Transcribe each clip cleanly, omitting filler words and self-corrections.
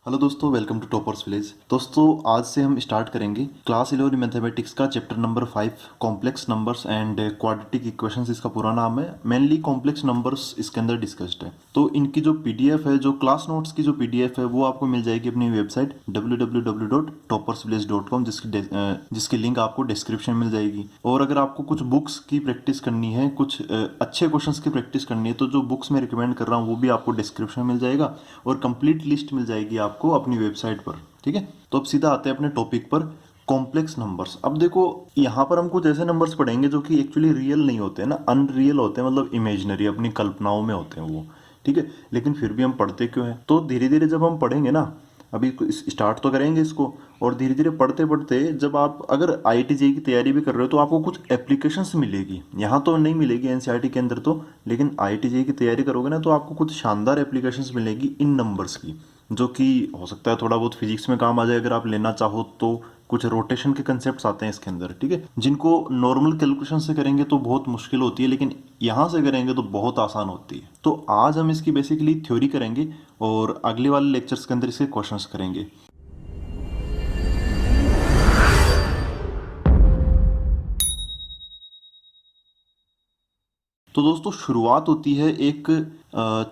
Hello दोस्तों, welcome to toppers village. दोस्तों, आज से हम स्टार्ट करेंगे क्लास 11 मैथमेटिक्स का chapter number 5 complex numbers and quadratic equations इसका पूरा नाम है। मेनली कॉम्प्लेक्स नंबर्स इसके अंदर डिस्कस्ड है। तो इनकी जो पीडीएफ है, जो क्लास नोट्स की जो पीडीएफ है, वो आपको मिल जाएगी अपनी वेबसाइट www.toppersvillage.com, जिसकी लिंक आपको डिस्क्रिप्शन में मिल जाएगी। और अगर आपको कुछ बुक्स की प्रैक्टिस करनी है, कुछ अच्छे क्वेश्चंस की प्रैक्टिस करनी है, तो जो बुक्स मैं रिकमेंड कर रहा हूँ वो भी आपको डिस्क्रिप्शन में मिल जाएगा और कंप्लीट लिस्ट मिल जाएगी आपको अपनी वेबसाइट पर। ठीक है, तो अब सीधा आते हैं अपने टॉपिक पर, कॉम्प्लेक्स नंबर्स। अब देखो, यहाँ पर हम कुछ ऐसे नंबर्स पढ़ेंगे जो कि एक्चुअली रियल नहीं होते हैं ना, अनरियल होते हैं, मतलब इमेजिनरी, अपनी कल्पनाओं में होते हैं वो। ठीक है, लेकिन फिर भी हम पढ़ते क्यों हैं? तो धीरे धीरे जब हम पढ़ेंगे ना, अभी स्टार्ट तो करेंगे इसको, और धीरे धीरे पढ़ते पढ़ते जब आप अगर IIT जेईई की तैयारी भी कर रहे हो तो आपको कुछ एप्लीकेशंस मिलेगी। यहाँ तो नहीं मिलेगी एनसीईआरटी के अंदर तो, लेकिन IIT जेईई की तैयारी करोगे ना तो आपको कुछ शानदार एप्लीकेशंस मिलेगी इन नंबर्स की, जो कि हो सकता है थोड़ा बहुत फिजिक्स में काम आ जाए अगर आप लेना चाहो तो। कुछ रोटेशन के कंसेप्ट्स आते हैं इसके अंदर, ठीक है, जिनको नॉर्मल कैलकुलेशन से करेंगे तो बहुत मुश्किल होती है, लेकिन यहाँ से करेंगे तो बहुत आसान होती है। तो आज हम इसकी बेसिकली थ्योरी करेंगे और अगले वाले लेक्चर्स के अंदर इसके क्वेश्चंस करेंगे। तो दोस्तों, शुरुआत होती है एक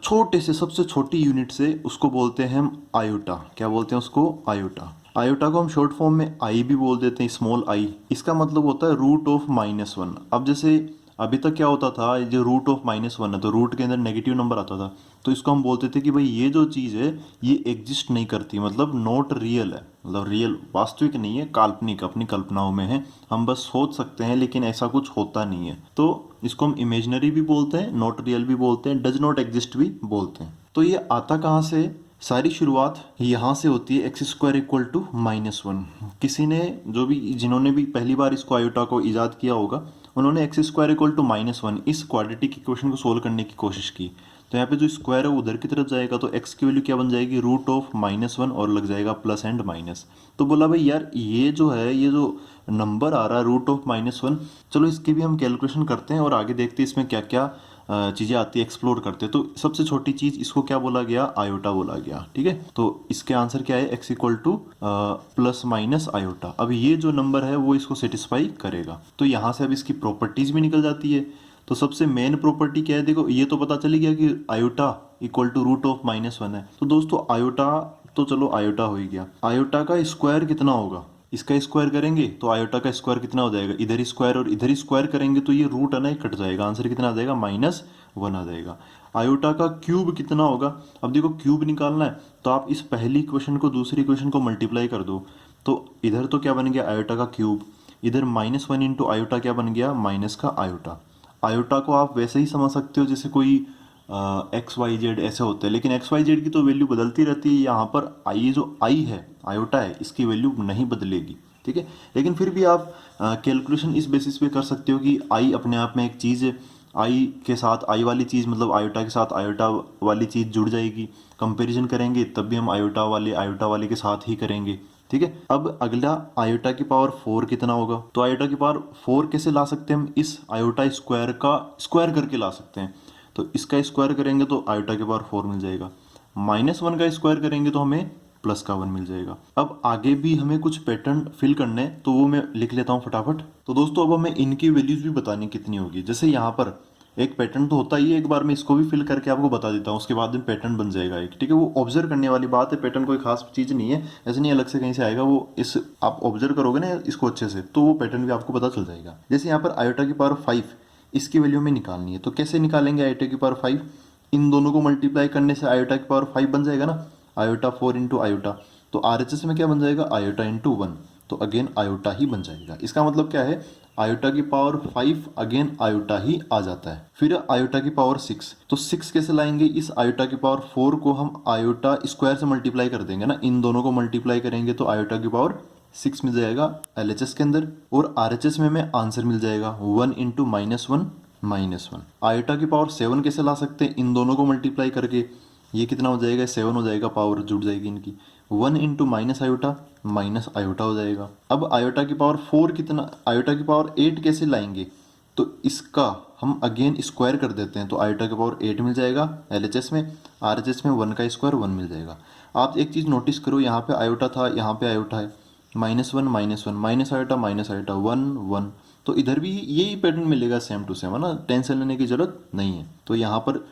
छोटे से, सबसे छोटी यूनिट से, उसको बोलते हैं हम आयोटा। क्या बोलते हैं उसको? आयोटा। आयोटा को हम शॉर्ट फॉर्म में आई भी बोल देते हैं, स्मॉल आई। इसका मतलब होता है रूट ऑफ -1। अब जैसे अभी तक क्या होता था, जो रूट ऑफ -1 है तो रूट के अंदर नेगेटिव नंबर आता था, तो इसको हम बोलते थे कि भाई ये जो चीज़ है ये एग्जिस्ट नहीं करती, मतलब नॉट रियल है, मतलब रियल, वास्तविक नहीं है, काल्पनिक, अपनी कल्पनाओं में है, हम बस सोच सकते हैं लेकिन ऐसा कुछ होता नहीं है। तो इसको हम इमेजिनरी भी बोलते हैं, नॉट रियल भी बोलते हैं, डज नॉट एग्जिस्ट भी बोलते हैं। तो ये आता कहाँ से? सारी शुरुआत यहाँ से होती है x² इक्वल टू -1। किसी ने, जो भी, जिन्होंने भी पहली बार इसको आयोटा को इजाद किया होगा, उन्होंने x² इक्वल टू -1 इस क्वाड्रेटिक इक्वेशन को सोल्व करने की कोशिश की। तो यहाँ पे जो स्क्वायर है वो उधर की तरफ जाएगा, तो x की वैल्यू क्या बन जाएगी? रूट ऑफ -1, और लग जाएगा प्लस एंड माइनस। तो बोला भाई यार, ये जो है, ये जो नंबर आ रहा है रूट ऑफ -1, चलो इसकी भी हम कैलकुलेशन करते हैं और आगे देखते हैं इसमें क्या क्या चीज़ें आती है, एक्सप्लोर करते हैं। तो सबसे छोटी चीज़, इसको क्या बोला गया? आयोटा बोला गया। ठीक है, तो इसके आंसर क्या है? x equal two plus minus iota. अब ये जो नंबर है वो इसको सेटिस्फाई करेगा। तो यहाँ से अब इसकी प्रॉपर्टीज भी निकल जाती है। तो सबसे मेन प्रॉपर्टी क्या है? देखो, ये तो पता चली गया कि iota equal to root of -1 है। तो दोस्तों, आयोटा तो चलो आयोटा हो ही गया, आयोटा का स्क्वायर कितना होगा? इसका स्क्वायर करेंगे तो आयोटा का स्क्वायर कितना हो जाएगा? इधर ही स्क्वायर और इधर ही स्क्वायर करेंगे तो ये रूट है ना, कट जाएगा, आंसर कितना आ जाएगा? -1 आ जाएगा। आयोटा का क्यूब कितना होगा? अब देखो, क्यूब निकालना है तो आप इस पहली इक्वेशन को दूसरी इक्वेशन को मल्टीप्लाई कर दो, तो इधर तो क्या बन गया? आयोटा का क्यूब। इधर -1 इंटू आयोटा क्या बन गया? माइनस का आयोटा। आयोटा को आप वैसे ही समझ सकते हो जैसे कोई XYZ ऐसे होते हैं, लेकिन XYZ की तो वैल्यू बदलती रहती है। यहाँ पर आई, जो आई है, आयोटा है, इसकी वैल्यू नहीं बदलेगी। ठीक है, लेकिन फिर भी आप कैलकुलेशन इस बेसिस पे कर सकते हो कि आई अपने आप में एक चीज़ है, आई के साथ आई वाली चीज़, मतलब आयोटा के साथ आयोटा वाली चीज़ जुड़ जाएगी। कंपैरिजन करेंगे तब भी हम आयोटा वाले के साथ ही करेंगे। ठीक है, अब अगला, आयोटा की पावर 4 कितना होगा? तो आयोटा की पावर 4 कैसे ला सकते हैं हम? इस आयोटा स्क्वायर का स्क्वायर करके ला सकते हैं। तो इसका स्क्वायर करेंगे तो आयोटा की पावर 4 मिल जाएगा। -1 का स्क्वायर करेंगे तो हमें +1 मिल जाएगा। अब आगे भी हमें कुछ पैटर्न फिल करने हैं, तो वो मैं लिख लेता हूँ फटाफट। तो दोस्तों, अब हमें इनकी वैल्यूज भी बतानी कितनी होगी। जैसे यहाँ पर एक पैटर्न तो होता ही है, एक बार मैं इसको भी फिल करके आपको बता देता हूँ, उसके बाद में पैटर्न बन जाएगा एक। ठीक है, वो ऑब्जर्व करने वाली बात है, पैटर्न कोई खास चीज़ नहीं है, ऐसे नहीं अलग से कहीं से आएगा। वो इस आप ऑब्जर्व करोगे ना इसको अच्छे से, तो वो पैटर्न भी आपको पता चल जाएगा। जैसे यहाँ पर आयोटा की पावर 5 इसकी वैल्यू में निकालनी है, तो कैसे निकालेंगे? आयोटा की पावर 5, इन दोनों को मल्टीप्लाई करने से आयोटा की पावर 5 बन जाएगा ना, आयोटा 4 इंटू आयोटा। तो RHS में क्या बन जाएगा? आयोटा इंटू 1, तो अगेन आयोटा ही बन जाएगा। इसका मतलब क्या है? आयोटा की पावर 5 अगेन आयोटा ही आ जाता है। फिर आयोटा की पावर 6, तो 6 कैसे लाएंगे? इस आयोटा की पावर 4 को हम आयोटा स्क्वायर से मल्टीप्लाई कर देंगे ना, इन दोनों को मल्टीप्लाई करेंगे तो आयोटा की पावर 6 मिल जाएगा LHS के अंदर, और RHS में हमें आंसर मिल जाएगा 1 इंटू -1। आयोटा की पावर 7 कैसे ला सकते हैं? इन दोनों को मल्टीप्लाई करके, ये कितना हो जाएगा? 7 हो जाएगा, पावर जुड़ जाएगी इनकी। 1 इंटू माइनस आयोटा हो जाएगा। अब आयोटा की पावर 4 कितना, आयोटा की पावर 8 कैसे लाएंगे? तो इसका हम अगेन स्क्वायर कर देते हैं, तो आयोटा की पावर 8 मिल जाएगा LHS में, RHS में 1 का स्क्वायर 1 मिल जाएगा। आप एक चीज़ नोटिस करो, यहाँ पे आयोटा था, यहाँ पे आयोटा है, -1 -1 माइनस आयोटा 1 1, तो इधर भी यही पैटर्न मिलेगा सेम टू सेम, है ना, टेंशन लेने की ज़रूरत नहीं है। तो यहाँ पर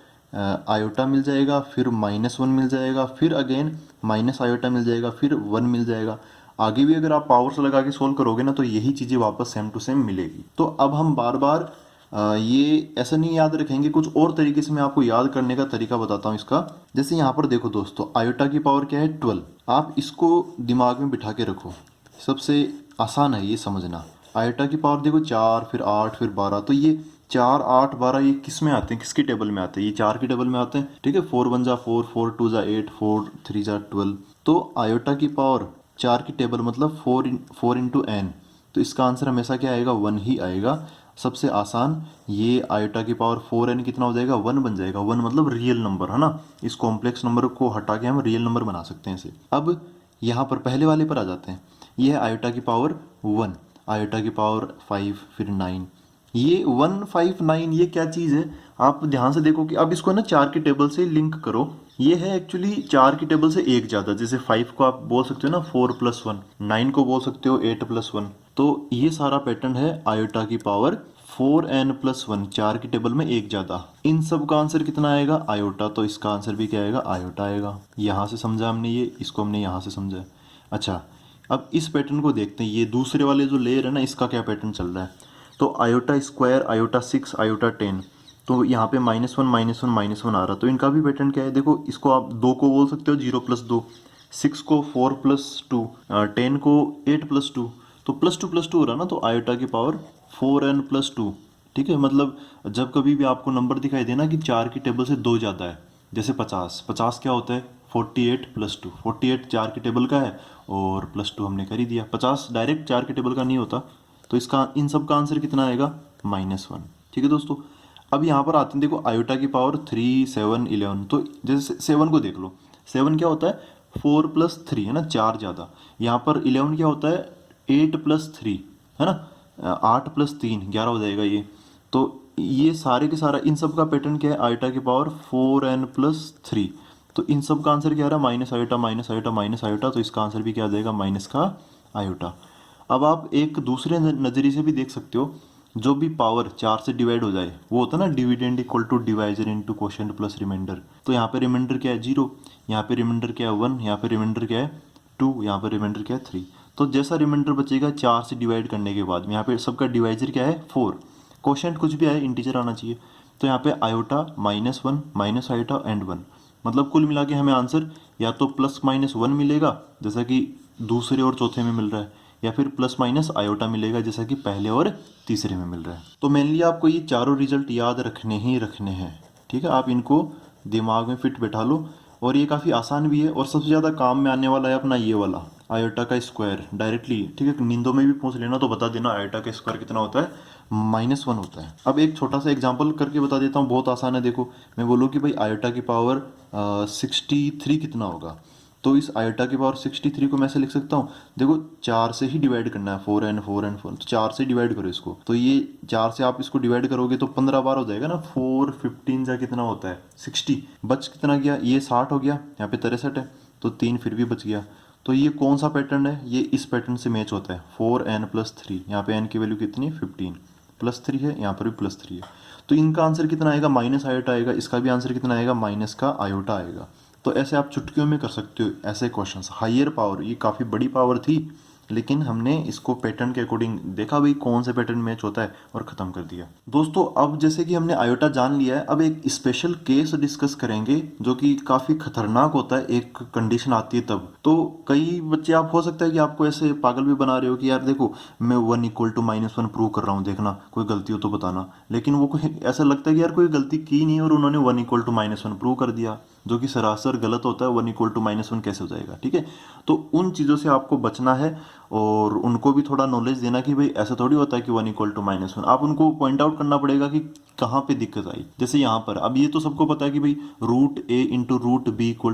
आयोटा मिल जाएगा, फिर -1 मिल जाएगा, फिर अगेन माइनस आयोटा मिल जाएगा, फिर 1 मिल जाएगा। आगे भी अगर आप पावर्स लगा के सोल्व करोगे ना तो यही चीज़ें वापस सेम टू सेम मिलेगी। तो अब हम बार बार ये ऐसा नहीं याद रखेंगे, कुछ और तरीके से मैं आपको याद करने का तरीका बताता हूँ इसका। जैसे यहाँ पर देखो दोस्तों, आयोटा की पावर क्या है 12, आप इसको दिमाग में बिठा के रखो, सबसे आसान है ये समझना। आयोटा की पावर देखो 4, फिर 8, फिर 12, तो ये 4 8 12 ये किस में आते हैं, किसकी टेबल में आते हैं, ये 4 की टेबल में आते हैं, ठीक है। 4 1 जा 4, 4 2 जा 8, 4 3 जा 12, तो आयोटा की पावर 4 की टेबल मतलब 4 इंटू एन, तो इसका आंसर हमेशा क्या आएगा, 1 ही आएगा। सबसे आसान, ये आयोटा की पावर 4n कितना हो जाएगा, 1 बन जाएगा। 1 मतलब रियल नंबर, है ना, इस कॉम्प्लेक्स नंबर को हटा के हम रियल नंबर बना सकते हैं इसे। अब यहाँ पर पहले वाले पर आ जाते हैं, ये है आयोटा की पावर 1, आयोटा की पावर 5, फिर 9, ये 1 5 9 ये क्या चीज़ है, आप ध्यान से देखो कि अब इसको ना 4 की टेबल से लिंक करो। ये है एक्चुअली 4 की टेबल से एक ज़्यादा, जैसे 5 को आप बोल सकते हो ना 4 + 1, 9 को बोल सकते हो 8 + 1, तो ये सारा पैटर्न है आयोटा की पावर 4n + 1, 4 की टेबल में एक ज़्यादा। इन सब का आंसर कितना आएगा, आयोटा, तो इसका आंसर भी क्या आएगा, आयोटा आएगा। यहाँ से समझा हमने, ये इसको हमने यहाँ से समझा। अच्छा, अब इस पैटर्न को देखते हैं, ये दूसरे वाले जो लेयर है ना, इसका क्या पैटर्न चल रहा है। तो आयोटा स्क्वायर, आयोटा 6, आयोटा 10, तो यहाँ पे -1 -1 -1 आ रहा, तो इनका भी पैटर्न क्या है, देखो इसको आप 2 को बोल सकते हो 0 + 2, 6 को 4 + 2, 10 को 8 + 2, तो +2 हो रहा ना, तो आयोटा की पावर 4n + 2, ठीक है। मतलब जब कभी भी आपको नंबर दिखाई देना कि 4 की टेबल से 2 ज़्यादा है, जैसे 50, 50 क्या होता है 48 + 2, 48 4 की टेबल का है और +2 हमने कर ही दिया। 50 डायरेक्ट 4 की टेबल का नहीं होता, तो इसका इन सब का आंसर कितना आएगा, -1, ठीक है दोस्तों। अब यहाँ पर आते हैं, देखो आयोटा की पावर 3 7 11, तो जैसे 7 को देख लो, 7 क्या होता है 4 + 3, है ना, 4 ज़्यादा। यहाँ पर 11 क्या होता है 8 + 3, है ना, 8 + 3 11 हो जाएगा ये। तो ये सारे के सारा इन सब का पैटर्न क्या है, आयोटा की पावर 4n + 3, तो इन सब का आंसर क्या आ रहा है, minus iota minus iota minus iota, तो इसका आंसर भी क्या आ जाएगा, माइनस का आयोटा। अब आप एक दूसरे नज़रिए से भी देख सकते हो, जो भी पावर 4 से डिवाइड हो जाए वो होता है ना dividend equal to divisor into quotient plus remainder. तो यहाँ पे रिमाइंडर क्या है 0, यहाँ पे रिमाइंडर क्या है 1, यहाँ पे रिमाइंडर क्या है 2, यहाँ पे रिमाइंडर क्या है 3। तो जैसा रिमाइंडर बचेगा 4 से डिवाइड करने के बाद, यहाँ पे सबका डिवाइजर क्या है 4, क्वोशिएंट कुछ भी आए इंटीजर आना चाहिए। तो यहाँ पे आयोटा -1 माइनस आयोटा एंड 1, मतलब कुल मिला के हमें आंसर या तो +-1 मिलेगा जैसा कि दूसरे और चौथे में मिल रहा है, या फिर + आयोटा मिलेगा जैसा कि पहले और तीसरे में मिल रहा है। तो मेनली आपको ये चारों रिजल्ट याद रखने ही रखने हैं, ठीक है। आप इनको दिमाग में फिट बैठा लो, और ये काफ़ी आसान भी है, और सबसे ज़्यादा काम में आने वाला है अपना ये वाला आयोटा का स्क्वायर डायरेक्टली, ठीक है। नींदों में भी पूछ लेना तो बता देना आयोटा का स्क्वायर कितना होता है, -1 होता है। अब एक छोटा सा एग्जाम्पल करके बता देता हूँ, बहुत आसान है। देखो मैं बोलूँ कि भाई आयोटा की पावर 63 कितना होगा, तो इस आयोटा की पावर 63 को मैं ऐसे लिख सकता हूँ, देखो 4 से ही डिवाइड करना है, 4n 4n 4, तो 4 से डिवाइड करो इसको, तो ये 4 से आप इसको डिवाइड करोगे तो 15 बार हो जाएगा ना, 4 15 जा कितना होता है 60, बच कितना गया, ये 60 हो गया, यहाँ पे 63 है, तो 3 फिर भी बच गया। तो ये कौन सा पैटर्न है, ये इस पैटर्न से मैच होता है, 4n + 3, यहाँ पे n की वैल्यू कितनी है 15, +3 है, यहाँ पर भी +3 है, तो इनका आंसर कितना आएगा, माइनस आयोटा आएगा, इसका भी आंसर कितना आएगा, माइनस का आयोटा आएगा। तो ऐसे आप चुटकियों में कर सकते हो ऐसे क्वेश्चंस। हायर पावर, ये काफ़ी बड़ी पावर थी, लेकिन हमने इसको पैटर्न के अकॉर्डिंग देखा भाई कौन से पैटर्न मैच होता है और ख़त्म कर दिया। दोस्तों अब जैसे कि हमने आयोटा जान लिया है, अब एक स्पेशल केस डिस्कस करेंगे जो कि काफ़ी खतरनाक होता है, एक कंडीशन आती है तब। तो कई बच्चे, आप हो सकता है कि आपको ऐसे पागल भी बना रहे हो कि यार देखो मैं 1 = -1 प्रूव कर रहा हूँ, देखना कोई गलती हो तो बताना, लेकिन वो कोई ऐसा लगता है कि यार कोई गलती की नहीं और उन्होंने 1 = -1 प्रूव कर दिया, जो कि सरासर गलत होता है। 1 = -1 कैसे हो जाएगा, ठीक है। तो उन चीज़ों से आपको बचना है और उनको भी थोड़ा नॉलेज देना कि भाई ऐसा थोड़ी होता है कि 1 = -1, आप उनको पॉइंट आउट करना पड़ेगा कि कहाँ पे दिक्कत आई। जैसे यहाँ पर अब ये तो सबको पता है कि भाई √a × √b =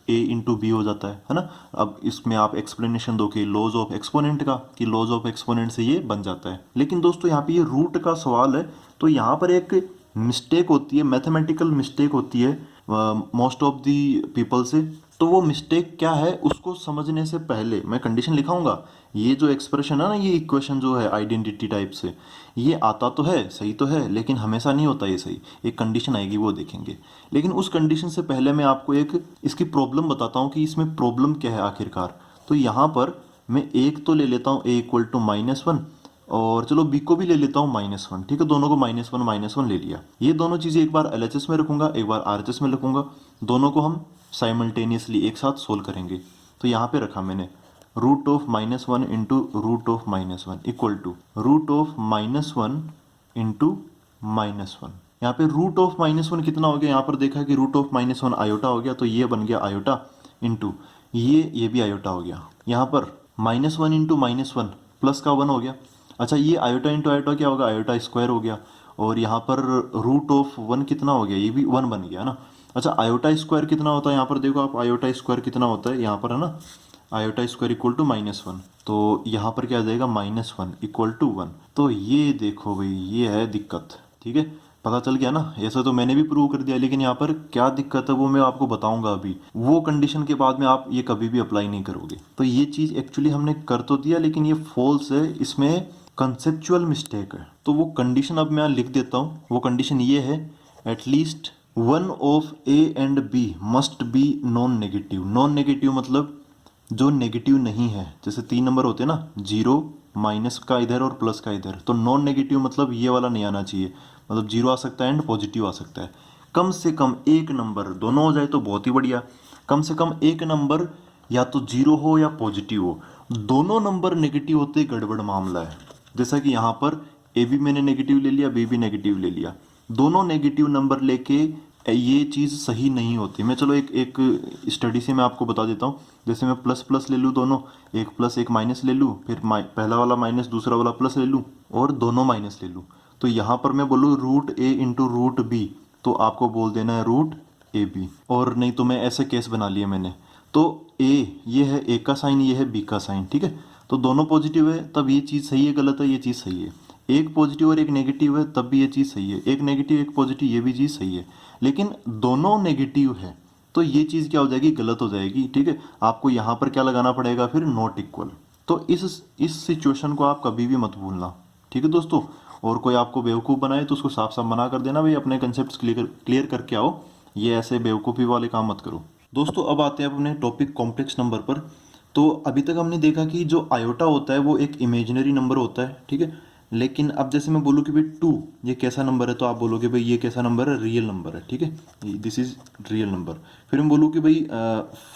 √a × b हो जाता है ना। अब इसमें आप एक्सप्लेनेशन दो कि लॉज ऑफ एक्सपोनेंट का, कि लॉज ऑफ एक्सपोनेंट से ये बन जाता है। लेकिन दोस्तों यहाँ पे ये रूट का सवाल है, तो यहाँ पर एक मिस्टेक होती है, मैथमेटिकल मिस्टेक होती है मोस्ट ऑफ दी पीपल से, तो वो मिस्टेक क्या है उसको समझने से पहले मैं कंडीशन लिखाऊंगा। ये जो एक्सप्रेशन है ना, ये इक्वेशन जो है आइडेंटिटी टाइप से, ये आता तो है, सही तो है, लेकिन हमेशा नहीं होता ये सही। एक कंडीशन आएगी वो देखेंगे। लेकिन उस कंडीशन से पहले मैं आपको एक इसकी प्रॉब्लम बताता हूँ कि इसमें प्रॉब्लम क्या है आखिरकार। तो यहाँ पर मैं एक तो ले लेता हूँ a=-1, और चलो b को भी ले लेता हूँ -1। ठीक है, दोनों को -1 ले लिया। ये दोनों चीज़ें एक बार LHS में रखूंगा, एक बार RHS में रखूंगा। दोनों को हम साइमल्टेनियसली एक साथ सोल्व करेंगे। तो यहाँ पे रखा मैंने √(-1) इंटू √(-1) इक्वल टू √(-1) इंटू -1। यहाँ पे √(-1) कितना हो गया, यहाँ पर देखा कि √(-1) आयोटा हो गया, तो ये बन गया आयोटा इंटू ये भी आयोटा हो गया। यहाँ पर -1 इंटू -1 प्लस का 1 हो गया। अच्छा, ये आयोटा इंटू आयोटा क्या होगा, आयोटा स्क्वायर हो गया। और यहाँ पर √(1) कितना हो गया, ये भी 1 बन गया ना। अच्छा, आयोटा स्क्वायर कितना होता है, यहाँ पर देखो आप, आयोटा स्क्वायर कितना होता है यहाँ पर, है ना, आयोटा स्क्वायर इक्वल टू -1। तो यहाँ पर क्या आ जाएगा, -1 इक्वल टू 1। तो ये देखो भाई, ये है दिक्कत। ठीक है, पता चल गया ना। ऐसा तो मैंने भी प्रूव कर दिया, लेकिन यहाँ पर क्या दिक्कत है वो मैं आपको बताऊंगा अभी। वो कंडीशन के बाद में आप ये कभी भी अप्लाई नहीं करोगे। तो ये चीज़ एक्चुअली हमने कर तो दिया, लेकिन ये फॉल्स है, इसमें कंसेप्चुअल मिस्टेक है। तो वो कंडीशन अब मैं लिख देता हूँ। वो कंडीशन ये है, at least one of A and B must be non negative. Non negative मतलब जो नेगेटिव नहीं है। जैसे 3 नंबर होते हैं ना, 0, माइनस का इधर और प्लस का इधर, तो नॉन नेगेटिव मतलब ये वाला नहीं आना चाहिए। मतलब 0 आ सकता है एंड पॉजिटिव आ सकता है। कम से कम एक नंबर, दोनों हो जाए तो बहुत ही बढ़िया। कम से कम एक नंबर या तो 0 हो या पॉजिटिव हो। दोनों नंबर नेगेटिव होते गड़बड़ मामला है। जैसा कि यहाँ पर ए भी मैंने नेगेटिव ले लिया, बी भी नेगेटिव ले लिया। दोनों नेगेटिव नंबर लेके ये चीज़ सही नहीं होती। मैं चलो एक स्टडी से मैं आपको बता देता हूँ। जैसे मैं प्लस प्लस ले लूँ दोनों, एक प्लस एक माइनस ले लूँ, फिर पहला वाला माइनस दूसरा वाला प्लस ले लूँ, और दोनों माइनस ले लूँ। तो यहाँ पर मैं बोलूँ √A इंटू √B, तो आपको बोल देना है √AB। और नहीं तो मैं ऐसे केस बना लिए मैंने। तो A ये है A का साइन, ये है B का साइन। ठीक है, तो दोनों पॉजिटिव है तब ये चीज़ सही है, गलत है ये चीज़ सही है। एक पॉजिटिव और एक नेगेटिव है तब भी ये चीज़ सही है। एक नेगेटिव एक पॉजिटिव, ये भी चीज़ सही है। लेकिन दोनों नेगेटिव है तो ये चीज़ क्या हो जाएगी, गलत हो जाएगी। ठीक है, आपको यहाँ पर क्या लगाना पड़ेगा फिर, नॉट इक्वल। तो इस सिचुएशन को आप कभी भी मत भूलना। ठीक है दोस्तों, और कोई आपको बेवकूफ़ बनाए तो उसको साफ साफ मना कर देना, भाई अपने कंसेप्ट क्लियर करके आओ, ये ऐसे बेवकूफ़ी वाले काम मत करो। दोस्तों अब आते हैं अपने टॉपिक कॉम्प्लेक्स नंबर पर। तो अभी तक हमने देखा कि जो आयोटा होता है वो एक इमेजिनरी नंबर होता है। ठीक है, लेकिन अब जैसे मैं बोलूँ कि भाई 2 ये कैसा नंबर है, तो आप बोलोगे भाई ये कैसा नंबर है, रियल नंबर है। ठीक है, दिस इज रियल नंबर। फिर मैं बोलूँ कि भाई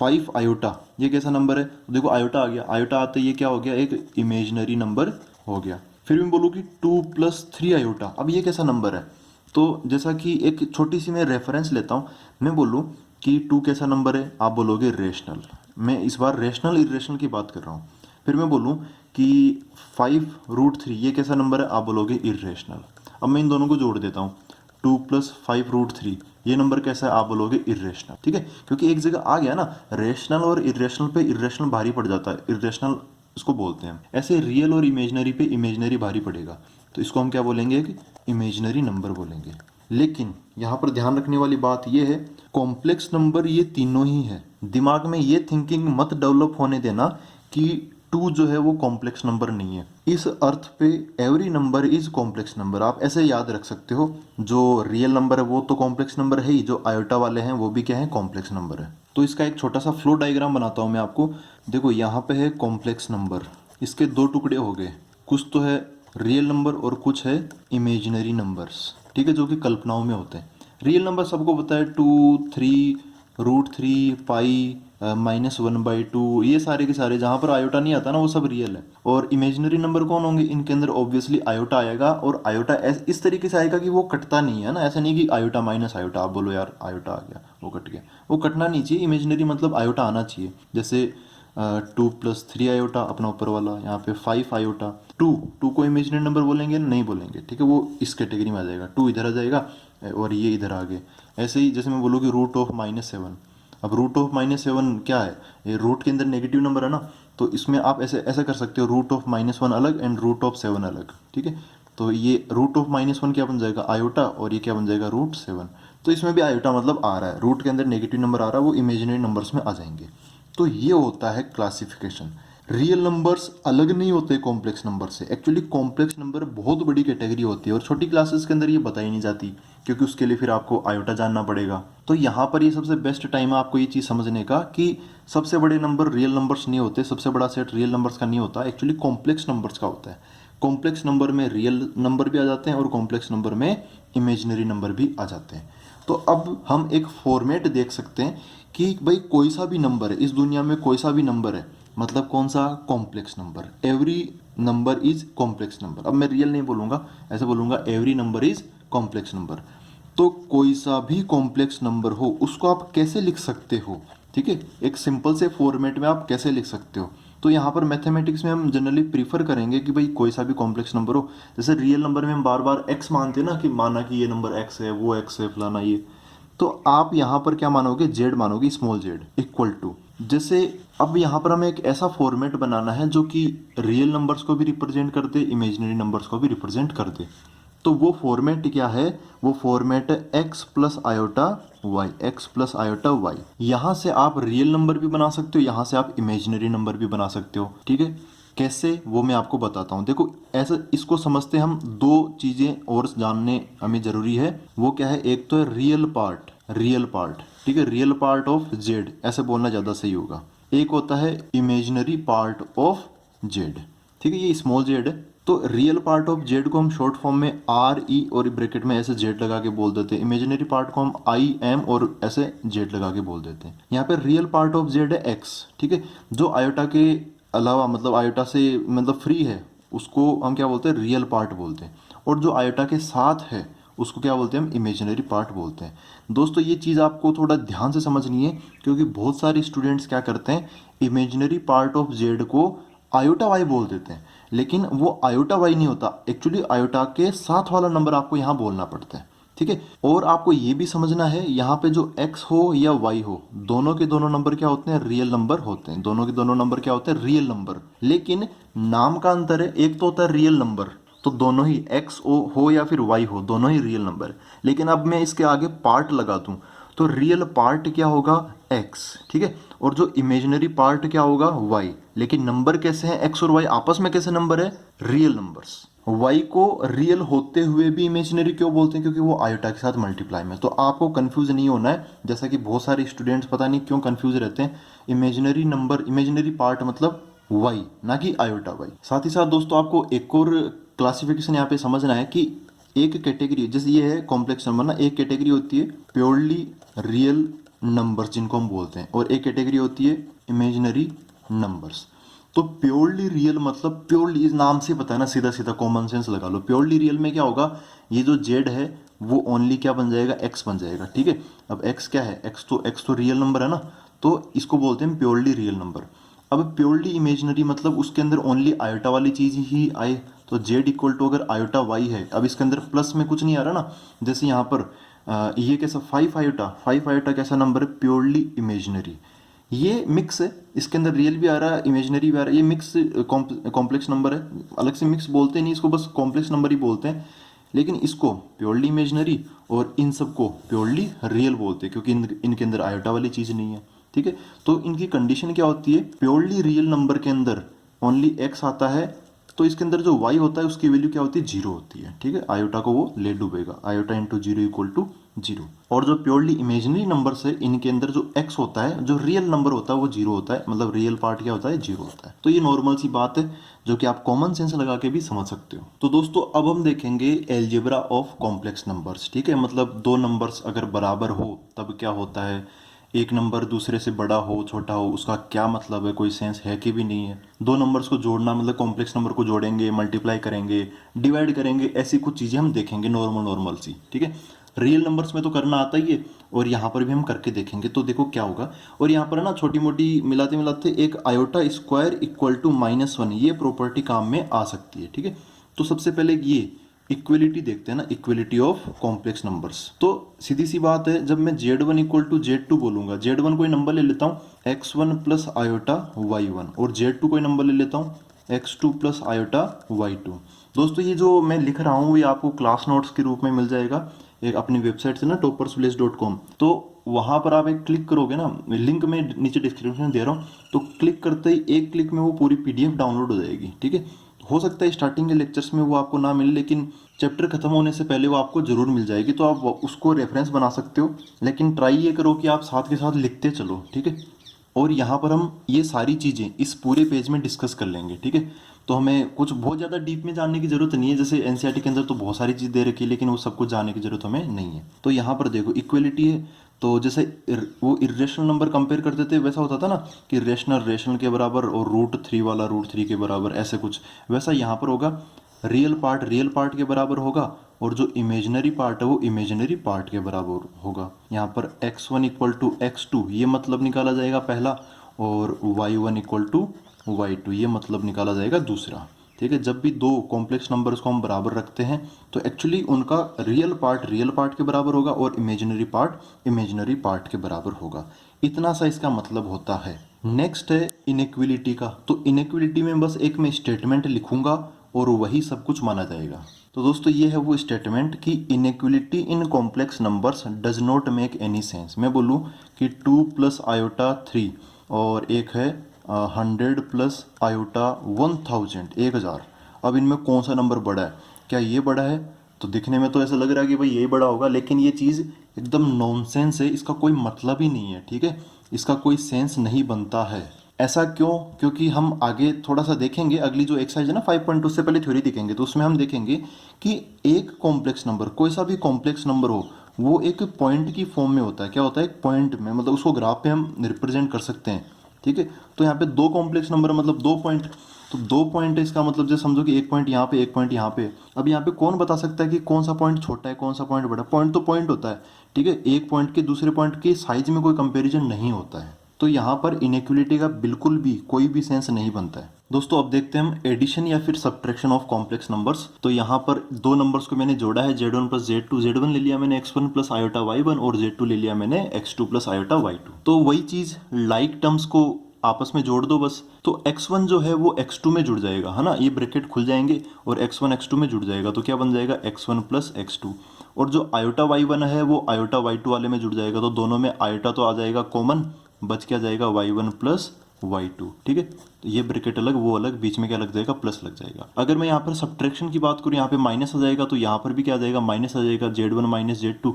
5 आयोटा ये कैसा नंबर है, तो देखो आयोटा आ गया। आयोटा आते ये क्या हो गया, एक इमेजिनरी नंबर हो गया। फिर मैं बोलूँ कि 2 + 3 आयोटा, अब ये कैसा नंबर है। तो जैसा कि एक छोटी सी मैं रेफरेंस लेता हूँ, मैं बोलूँ कि 2 कैसा नंबर है, आप बोलोगे रेशनल। मैं इस बार रेशनल इरेशनल की बात कर रहा हूँ। फिर मैं बोलूँ कि 5√3 ये कैसा नंबर है, आप बोलोगे इरेशनल। अब मैं इन दोनों को जोड़ देता हूँ, 2 + 5√3 ये नंबर कैसा है, आप बोलोगे इरेशनल। ठीक है, क्योंकि एक जगह आ गया ना, रेशनल और इरेशनल पे इरेशनल भारी पड़ जाता है, इरेशनल इसको बोलते हैं। ऐसे रियल और इमेजनरी पे इमेजनरी भारी पड़ेगा, तो इसको हम क्या बोलेंगे, एक इमेजनरी नंबर बोलेंगे। लेकिन यहाँ पर ध्यान रखने वाली बात यह है, कॉम्प्लेक्स नंबर ये तीनों ही है। दिमाग में ये थिंकिंग मत डेवलप होने देना कि 2 जो है वो कॉम्प्लेक्स नंबर नहीं है। इस अर्थ पे every number is complex number, आप ऐसे याद रख सकते हो। जो रियल नंबर है वो तो कॉम्प्लेक्स नंबर है ही, जो आयोटा वाले हैं वो भी क्या है, कॉम्प्लेक्स नंबर है। तो इसका एक छोटा सा फ्लो डायग्राम बनाता हूँ मैं आपको। देखो यहाँ पे है कॉम्प्लेक्स नंबर, इसके 2 टुकड़े हो गए, कुछ तो है रियल नंबर और कुछ है इमेजिनरी नंबर्स। ठीक है, जो कि कल्पनाओं में होते हैं। रियल नंबर सबको पता है, 2, 3, √3, पाई, -1/2, ये सारे के सारे, जहाँ पर आयोटा नहीं आता ना वो सब रियल है। और इमेजिनरी नंबर कौन होंगे, इनके अंदर ऑब्वियसली आयोटा आएगा, और आयोटा इस तरीके से आएगा कि वो कटता नहीं है ना। ऐसा नहीं कि आयोटा माइनस आयोटा, आप बोलो यार आयोटा आ गया वो कट गया, वो कटना नहीं चाहिए। इमेजिनरी मतलब आयोटा आना चाहिए। जैसे 2 + 3 आयोटा अपना ऊपर वाला, यहाँ पे 5 आयोटा। 2 को इमेजिनरी नंबर बोलेंगे नहीं बोलेंगे, ठीक है, वो इस कैटेगरी में आ जाएगा। 2 इधर आ जाएगा और ये इधर आ गए। ऐसे ही जैसे मैं बोलूँ कि √(-7), अब √(-7) क्या है, ये रूट के अंदर नेगेटिव नंबर है ना, तो इसमें आप ऐसे ऐसा कर सकते हो, √(-1) अलग एंड √(7) अलग। ठीक है, तो ये √(-1) क्या बन जाएगा, आयोटा, और ये क्या बन जाएगा, √7। तो इसमें भी आयोटा मतलब आ रहा है, रूट के अंदर नेगेटिव नंबर आ रहा है, वो इमेजिनरी नंबर्स में आ जाएंगे। तो ये होता है क्लासिफिकेशन। रियल नंबर्स अलग नहीं होते कॉम्प्लेक्स नंबर से। एक्चुअली कॉम्प्लेक्स नंबर बहुत बड़ी कैटेगरी होती है और छोटी क्लासेस के अंदर ये बताई नहीं जाती, क्योंकि उसके लिए फिर आपको आयोटा जानना पड़ेगा। तो यहाँ पर ये सबसे बेस्ट टाइम है आपको ये चीज़ समझने का कि सबसे बड़े नंबर रियल नंबर्स नहीं होते, सबसे बड़ा सेट रियल नंबर्स का नहीं होता, एक्चुअली कॉम्प्लेक्स नंबर्स का होता है। कॉम्प्लेक्स नंबर में रियल नंबर भी आ जाते हैं और कॉम्प्लेक्स नंबर में इमेजिनरी नंबर भी आ जाते हैं। तो अब हम एक फॉर्मेट देख सकते हैं कि भाई कोई सा भी नंबर है इस दुनिया में, कोई सा भी नंबर है, मतलब कौन सा, complex number. Every number is complex number. अब मैं रियल नहीं बोलूँगा, ऐसे बोलूँगा every number is complex number. तो कोई सा भी कॉम्प्लेक्स नंबर हो उसको आप कैसे लिख सकते हो, ठीक है, एक सिंपल से फॉर्मेट में आप कैसे लिख सकते हो। तो यहाँ पर मैथमेटिक्स में हम जनरली प्रीफर करेंगे कि भाई कोई सा भी कॉम्प्लेक्स नंबर हो। जैसे रियल नंबर में हम बार बार एक्स मानते हैं ना, कि माना कि ये नंबर एक्स है, वो एक्स है, फलाना ये। तो आप यहाँ पर क्या मानोगे, जेड मानोगे, स्मॉल जेड इक्वल टू, जैसे अब यहाँ पर हमें एक ऐसा फॉर्मेट बनाना है जो कि रियल नंबर्स को भी रिप्रेजेंट कर दे, इमेजिनरी नंबर्स को भी रिप्रेजेंट कर दे। तो वो फॉर्मेट क्या है, वो फॉर्मेट है x plus iota y, x plus iota y. यहाँ से आप रियल नंबर भी बना सकते हो, यहाँ से आप इमेजिनरी नंबर भी बना सकते हो, ठीक है। कैसे, वो मैं आपको बताता हूँ। देखो ऐसा इसको समझते हम, दो चीज़ें और जानने हमें ज़रूरी है। वो क्या है, एक तो है रियल पार्ट, रियल पार्ट, ठीक है, रियल पार्ट ऑफ जेड, ऐसे बोलना ज़्यादा सही होगा। एक होता है इमेजिनरी पार्ट ऑफ जेड, ठीक है, ये स्मॉल जेड है। तो रियल पार्ट ऑफ जेड को हम शॉर्ट फॉर्म में आर ई और ब्रैकेट में ऐसे जेड लगा के बोल देते हैं। इमेजिनरी पार्ट को हम आई एम और ऐसे जेड लगा के बोल देते हैं। यहाँ पे रियल पार्ट ऑफ जेड है एक्स, ठीक है, जो आयोटा के अलावा, मतलब आयोटा से मतलब फ्री है, उसको हम क्या बोलते हैं, रियल पार्ट बोलते हैं। और जो आयोटा के साथ है उसको क्या बोलते हैं, हम इमेजिनरी पार्ट बोलते हैं। दोस्तों ये चीज़ आपको थोड़ा ध्यान से समझनी है, क्योंकि बहुत सारे स्टूडेंट्स क्या करते हैं, इमेजिनरी पार्ट ऑफ जेड को आयोटा वाई बोल देते हैं, लेकिन वो आयोटा वाई नहीं होता। एक्चुअली आयोटा के साथ वाला नंबर आपको यहाँ बोलना पड़ता है, ठीक है। और आपको ये भी समझना है, यहाँ पे जो x हो या y हो, दोनों के दोनों नंबर क्या होते हैं, रियल नंबर होते हैं। दोनों के दोनों नंबर क्या होते हैं, रियल नंबर। लेकिन नाम का अंतर है, एक तो होता है रियल नंबर, तो दोनों ही x हो या फिर y हो, दोनों ही रियल नंबर है। लेकिन अब मैं इसके आगे पार्ट लगा दूं तो रियल पार्ट क्या होगा, x, ठीक है, और जो इमेजिनरी पार्ट क्या होगा, y। लेकिन नंबर कैसे हैं, x और y आपस में कैसे नंबर है, रियल नंबर्स। y को रियल होते हुए भी इमेजिनरी क्यों बोलते हैं, क्योंकि वो आयोटा के साथ मल्टीप्लाई में। तो आपको कंफ्यूज नहीं होना है, जैसा कि बहुत सारे स्टूडेंट्स पता नहीं क्यों कंफ्यूज रहते हैं। इमेजिनरी नंबर, इमेजिनरी पार्ट मतलब y, ना कि आयोटा y। साथ ही साथ दोस्तों आपको एक और क्लासिफिकेशन यहाँ पे समझना है कि एक कैटेगरी, जैसे ये है कॉम्प्लेक्स नंबर ना, एक कैटेगरी होती है प्योरली रियल नंबर्स जिनको हम बोलते हैं, और एक कैटेगरी होती है इमेजिनरी नंबर्स। तो प्योरली रियल मतलब, प्योरली इस नाम से पता है ना, सीधा सीधा कॉमन सेंस लगा लो। प्योरली रियल में क्या होगा, ये जो जेड है वो ओनली क्या बन जाएगा, एक्स बन जाएगा, ठीक है। अब एक्स क्या है, एक्स तो रियल नंबर है ना, तो इसको बोलते हैं प्योरली रियल नंबर। अब प्योरली इमेजिनरी मतलब उसके अंदर ओनली आयोटा वाली चीज़ ही आए। तो जेड इक्वल टू अगर आयोटा वाई है, अब इसके अंदर प्लस में कुछ नहीं आ रहा ना, जैसे यहाँ पर ये कैसा 5 आयोटा, 5 आयोटा कैसा नंबर है, प्योरली इमेजिनरी। ये मिक्स है, इसके अंदर रियल भी आ रहा है, इमेजिनरी भी आ रहा है, ये मिक्स कॉम्प्लेक्स नंबर है। अलग से मिक्स बोलते नहीं इसको, बस कॉम्प्लेक्स नंबर ही बोलते हैं। लेकिन इसको प्योरली इमेजिनरी और इन सबको प्योरली रियल बोलते हैं, क्योंकि इनके अंदर आयोटा वाली चीज़ नहीं है, ठीक है। तो इनकी कंडीशन क्या होती है, प्योरली रियल नंबर के अंदर ओनली एक्स आता है, तो इसके अंदर जो वाई होता है उसकी वैल्यू क्या होती है, जीरो होती है, ठीक है। आयोटा को वो ले डूबेगा, iota into zero equal to zero. और जो प्योरली इमेजिनरी नंबर्स है, इनके अंदर जो एक्स होता है, जो रियल नंबर होता है वो जीरो होता है, मतलब रियल पार्ट क्या होता है, जीरो होता है। तो ये नॉर्मल सी बात है जो कि आप कॉमन सेंस लगा के भी समझ सकते हो। तो दोस्तों अब हम देखेंगे एलजेब्रा ऑफ कॉम्प्लेक्स नंबर्स, ठीक है। मतलब दो नंबर्स अगर बराबर हो तब क्या होता है, एक नंबर दूसरे से बड़ा हो छोटा हो, उसका क्या मतलब है, कोई सेंस है कि भी नहीं है। दो नंबर्स को जोड़ना मतलब कॉम्प्लेक्स नंबर को जोड़ेंगे, मल्टीप्लाई करेंगे, डिवाइड करेंगे, ऐसी कुछ चीज़ें हम देखेंगे नॉर्मल सी, ठीक है। रियल नंबर्स में तो करना आता ही है, और यहाँ पर भी हम करके देखेंगे। तो देखो क्या होगा, और यहाँ पर ना छोटी मोटी मिलाते मिलाते एक आयोटा स्क्वायर इक्वल टू -1, ये प्रॉपर्टी काम में आ सकती है, ठीक है। तो सबसे पहले ये इक्वलिटी देखते हैं ना, इक्वलिटी ऑफ कॉम्प्लेक्स नंबर्स। तो सीधी सी बात है, जब मैं z1 इक्वल टू z2 बोलूंगा, z1 कोई नंबर ले लेता हूँ x1 प्लस आयोटा y1, और z2 कोई नंबर ले लेता हूँ x2 प्लस आयोटा y2। दोस्तों ये जो मैं लिख रहा हूँ ये आपको क्लास नोट्स के रूप में मिल जाएगा, एक अपनी वेबसाइट से ना toppersvillage.com, तो वहाँ पर आप एक क्लिक करोगे ना, लिंक में नीचे डिस्क्रिप्शन में दे रहा हूँ, तो क्लिक करते ही एक क्लिक में वो पूरी PDF डाउनलोड हो जाएगी। ठीक है, हो सकता है स्टार्टिंग के लेक्चर्स में वो आपको ना मिले, लेकिन चैप्टर खत्म होने से पहले वो आपको जरूर मिल जाएगी, तो आप उसको रेफरेंस बना सकते हो। लेकिन ट्राई ये करो कि आप साथ के साथ लिखते चलो। ठीक है, और यहाँ पर हम ये सारी चीज़ें इस पूरे पेज में डिस्कस कर लेंगे। ठीक है, तो हमें कुछ बहुत ज़्यादा डीप में जानने की ज़रूरत नहीं है, जैसे एनसीईआरटी के अंदर तो बहुत सारी चीज़ दे रखी है, लेकिन वो सब कुछ जानने की ज़रूरत हमें नहीं है। तो यहाँ पर देखो इक्वलिटी है, तो जैसे वो इरेशनल नंबर कंपेयर करते थे, वैसा होता था ना कि रेशनल रेशनल के बराबर और √3 वाला √3 के बराबर, ऐसे कुछ वैसा यहाँ पर होगा। रियल पार्ट के बराबर होगा, और जो इमेजिनरी पार्ट है वो इमेजिनरी पार्ट के बराबर होगा। यहाँ पर x1 = x2 ये मतलब निकाला जाएगा पहला, और y1 = y2 ये मतलब निकाला जाएगा दूसरा। ठीक है, जब भी दो कॉम्प्लेक्स नंबर्स को हम बराबर रखते हैं तो एक्चुअली उनका रियल पार्ट के बराबर होगा और इमेजिनरी पार्ट के बराबर होगा। इतना सा इसका मतलब होता है। नेक्स्ट है इनइक्वलिटी का, तो इनइक्वलिटी में बस एक मैं स्टेटमेंट लिखूंगा और वही सब कुछ माना जाएगा। तो दोस्तों ये है वो स्टेटमेंट कि inequality in complex numbers does not make any sense. मैं बोलूँ कि 2 + i3 और एक है 100 + i1000 1000, अब इनमें कौन सा नंबर बड़ा है? क्या ये बड़ा है? तो दिखने में तो ऐसा लग रहा है कि भाई यही बड़ा होगा, लेकिन ये चीज़ एकदम नॉनसेंस है, इसका कोई मतलब ही नहीं है। ठीक है, इसका कोई सेंस नहीं बनता है। ऐसा क्यों? क्योंकि हम आगे थोड़ा सा देखेंगे, अगली जो एक्सरसाइज है ना 5.2 से पहले थ्योरी देखेंगे, तो उसमें हम देखेंगे कि एक कॉम्प्लेक्स नंबर, कोई सा भी कॉम्प्लेक्स नंबर हो, वो एक पॉइंट की फॉर्म में होता है। क्या होता है? एक पॉइंट में, मतलब उसको ग्राफ पे हम रिप्रेजेंट कर सकते हैं। ठीक है, तो यहाँ पे दो कॉम्प्लेक्स नंबर मतलब 2 पॉइंट, तो 2 पॉइंट है, इसका मतलब जैसे समझो कि एक पॉइंट यहाँ पे, एक पॉइंट यहाँ पे। अब यहाँ पे कौन बता सकता है कि कौन सा पॉइंट छोटा है, कौन सा पॉइंट बड़ा? पॉइंट तो पॉइंट होता है। ठीक है, एक पॉइंट के दूसरे पॉइंट के साइज में कोई कंपेरिजन नहीं होता है, तो यहाँ पर इनइक्वलिटी का बिल्कुल भी कोई भी सेंस नहीं बनता है। दोस्तों अब देखते हैं हम एडिशन या फिर सब्ट्रैक्शन ऑफ कॉम्प्लेक्स नंबर्स। तो यहाँ पर दो नंबर्स को मैंने जोड़ा है, z1 + z2, z1 ले लिया मैंने x1 + i y1 और z2 ले लिया मैंने x2 + i y2। तो वही चीज लाइक टर्म्स को आपस में जोड़ दो बस, तो x1 जो है वो x2 में जुड़ जाएगा, है ना, ये ब्रैकेट खुल जाएंगे और x1 x2 में जुड़ जाएगा, तो क्या बन जाएगा? x1 + x2। और जो iota y1 है वो iota y2 वाले में जुड़ जाएगा, तो दोनों में iota तो आ जाएगा कॉमन, बच क्या जाएगा? y1 + y2। ठीक है, तो ये ब्रैकेट अलग, वो अलग, बीच में क्या लग जाएगा? प्लस लग जाएगा। अगर मैं यहाँ पर सब्ट्रैक्शन की बात करूँ, यहाँ पे माइनस आ जाएगा, तो यहाँ पर भी क्या आ जाएगा? माइनस आ जाएगा, z1 - z2।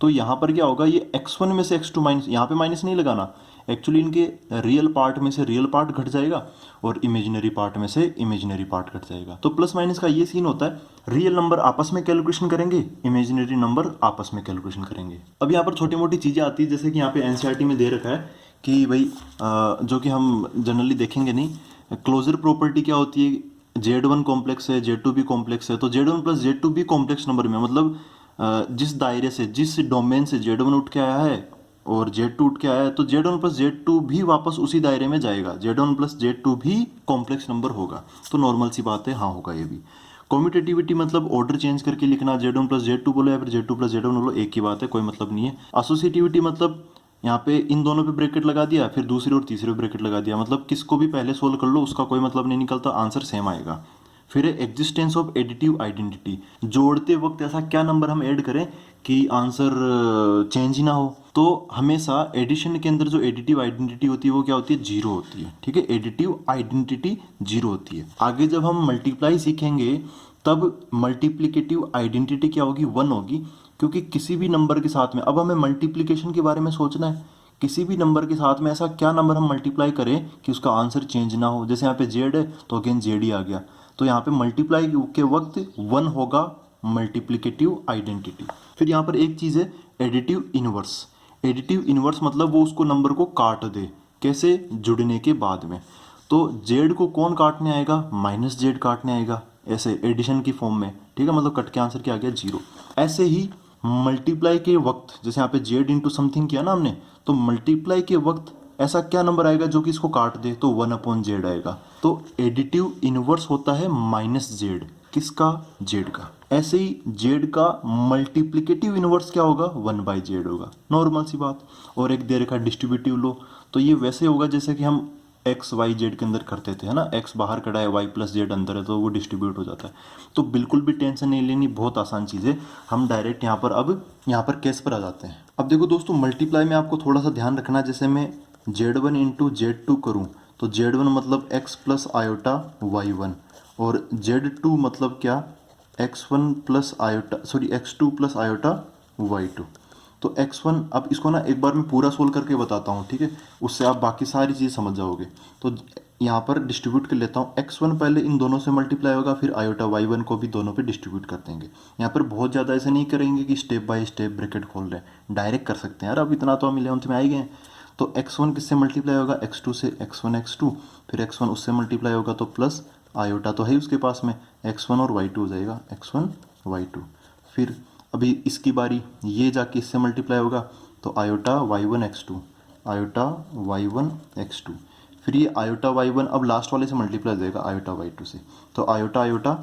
तो यहाँ पर क्या होगा? ये x1 में से x2 माइनस, यहाँ पे माइनस नहीं लगाना, एक्चुअली इनके रियल पार्ट में से रियल पार्ट घट जाएगा और इमेजिनरी पार्ट में से इमेजिनरी पार्ट घट जाएगा। तो प्लस माइनस का ये सीन होता है, रियल नंबर आपस में कैलकुलेशन करेंगे, इमेजिनरी नंबर आपस में कैलकुलेशन करेंगे। अब यहाँ पर छोटी मोटी चीज़ें आती है, जैसे कि यहाँ पे एनसीईआरटी में दे रखा है कि भाई जो कि हम जनरली देखेंगे नहीं, क्लोजर प्रॉपर्टी क्या होती है? z1 कॉम्प्लेक्स है, z2 भी कॉम्प्लेक्स है, तो z1 + z2 भी कॉम्प्लेक्स नंबर में, मतलब जिस दायरे से, जिस डोमेन से z1 उठ के आया है और z2 उठ के आया है, तो z1 + z2 भी वापस उसी दायरे में जाएगा, z1 + z2 भी कॉम्प्लेक्स नंबर होगा। तो नॉर्मल सी बात है, हाँ होगा ये भी। कॉम्यूटेटिविटी मतलब ऑर्डर चेंज करके लिखना, z1 + z2 बोलो या फिर z2 + z1 बोलो, एक ही बात है, कोई मतलब नहीं है। एसोसिएटिविटी मतलब यहाँ पे इन दोनों पे ब्रैकेट लगा दिया, फिर दूसरे और तीसरे ब्रैकेट लगा दिया, मतलब किसको भी पहले सोल्व कर लो उसका कोई मतलब नहीं निकलता, आंसर सेम आएगा। फिर एग्जिस्टेंस ऑफ एडिटिव आइडेंटिटी, जोड़ते वक्त ऐसा क्या नंबर हम ऐड करें कि आंसर चेंज ही ना हो? तो हमेशा एडिशन के अंदर जो एडिटिव आइडेंटिटी होती है वो क्या होती है? 0 होती है। ठीक है, एडिटिव आइडेंटिटी 0 होती है। आगे जब हम मल्टीप्लाई सीखेंगे तब मल्टीप्लिकेटिव आइडेंटिटी क्या होगी? 1 होगी, क्योंकि किसी भी नंबर के साथ में, अब हमें मल्टीप्लिकेशन के बारे में सोचना है, किसी भी नंबर के साथ में ऐसा क्या नंबर हम मल्टीप्लाई करें कि उसका आंसर चेंज ना हो। जैसे यहाँ पे z है तो अगेन z ही आ गया, तो यहाँ पे मल्टीप्लाई के वक्त 1 होगा मल्टीप्लिकेटिव आइडेंटिटी। फिर यहाँ पर एक चीज़ है एडिटिव इनवर्स। एडिटिव इनवर्स मतलब वो उसको नंबर को काट दे, कैसे? जुड़ने के बाद में। तो z को कौन काटने आएगा? -z काटने आएगा, ऐसे एडिशन की फॉर्म में। ठीक है, मतलब कट के आंसर क्या आ गया? 0। ऐसे ही मल्टीप्लाई के वक्त, जैसे यहाँ पे z इंटू समथिंग किया ना हमने, तो मल्टीप्लाई के वक्त ऐसा क्या नंबर आएगा जो कि इसको काट दे? तो 1/z आएगा। तो एडिटिव इनवर्स होता है -z, किसका? z का। ऐसे ही z का मल्टीप्लिकेटिव इनवर्स क्या होगा? 1/z होगा, नॉर्मल सी बात। और एक दे रखा डिस्ट्रीब्यूटिव लो, तो ये वैसे होगा जैसे कि हम एक्स वाई जेड के अंदर करते थे, है ना, एक्स बाहर खड़ा है, वाई प्लस जेड अंदर है, तो वो डिस्ट्रीब्यूट हो जाता है। तो बिल्कुल भी टेंशन नहीं लेनी, बहुत आसान चीज़ है। हम डायरेक्ट यहाँ पर अब यहाँ पर केस पर आ जाते हैं। अब देखो दोस्तों, मल्टीप्लाई में आपको थोड़ा सा ध्यान रखना, जैसे मैं Z1 इंटू Z2 करूँ तो Z1 मतलब x प्लस आयोटा Y1 और Z2 मतलब क्या, x1 plus iota, sorry x2 plus iota Y2। तो x1, अब इसको ना एक बार मैं पूरा सोल्व करके बताता हूँ, ठीक है, उससे आप बाकी सारी चीज़ समझ जाओगे। तो यहाँ पर डिस्ट्रीब्यूट कर लेता हूँ, x1 पहले इन दोनों से मल्टीप्लाई होगा, फिर आयोटा y1 को भी दोनों पे डिस्ट्रीब्यूट कर देंगे। यहाँ पर बहुत ज़्यादा ऐसे नहीं करेंगे कि स्टेप बाय स्टेप ब्रैकेट खोल रहे हैं, डायरेक्ट कर सकते हैं यार, अब इतना तो हम 11th में आ ही गए हैं। तो x1 किससे मल्टीप्लाई होगा, x2 से, x1 x2, फिर x1 उससे मल्टीप्लाई होगा तो प्लस आयोटा तो है उसके पास में, x1 और y2 हो जाएगा, x1 y2। फिर अभी इसकी बारी, ये जाके इससे मल्टीप्लाई होगा तो iota y1 x2, iota y1 x2, फिर ये आयोटा y1 अब लास्ट वाले से मल्टीप्लाई हो जाएगा आयोटा y2 से, तो iota iota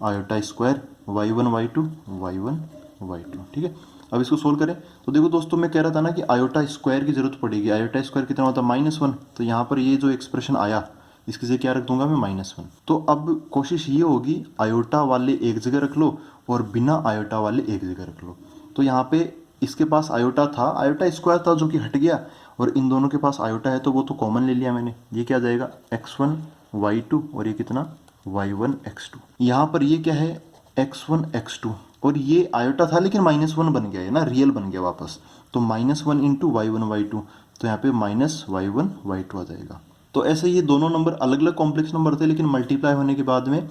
iota square y1 y2 y1 y2, ठीक है। अब इसको सोल्व करें तो देखो दोस्तों, मैं कह रहा था ना कि आयोटा स्क्वायर की जरूरत पड़ेगी। आयोटा स्क्वायर कितना होता है, -1, तो यहाँ पर ये जो एक्सप्रेशन आया इसकी जगह क्या रख दूंगा मैं, -1। तो अब कोशिश ये होगी आयोटा वाले एक जगह रख लो और बिना आयोटा वाले एक जगह रख लो। तो यहाँ पे इसके पास आयोटा था, आयोटा स्क्वायर था जो कि हट गया, और इन दोनों के पास आयोटा है तो वो तो कॉमन ले लिया मैंने। ये क्या जाएगा, x1 y2 और ये कितना, y1 x2। यहाँ पर ये क्या है, x1 x2, और ये आयोटा था लेकिन -1 बन गया है ना, रियल बन गया वापस, तो -1 इंटू y1 y2, तो यहाँ पे -y1 y2 आ जाएगा। तो ऐसे ये दोनों नंबर अलग अलग कॉम्प्लेक्स नंबर थे, लेकिन मल्टीप्लाई होने के बाद में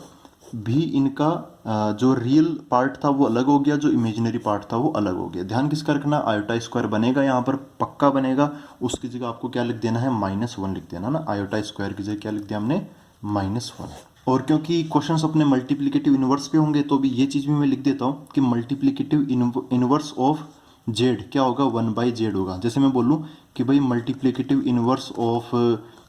भी इनका जो रियल पार्ट था वो अलग हो गया, जो इमेजिनरी पार्ट था वो अलग हो गया। ध्यान किसका रखना, आयोटा स्क्वायर बनेगा यहाँ पर पक्का बनेगा, उसकी जगह आपको क्या लिख देना है, -1 लिख देना ना। आयोटा स्क्वायर की जगह क्या लिख दिया हमने, -1। और क्योंकि क्वेश्चंस अपने मल्टीप्लिकेटिव इनवर्स पे होंगे तो भी ये चीज़ भी मैं लिख देता हूँ कि मल्टीप्लिकेटिव इनवर्स ऑफ जेड क्या होगा, 1/z होगा। जैसे मैं बोलूँ कि भाई multiplicative inverse of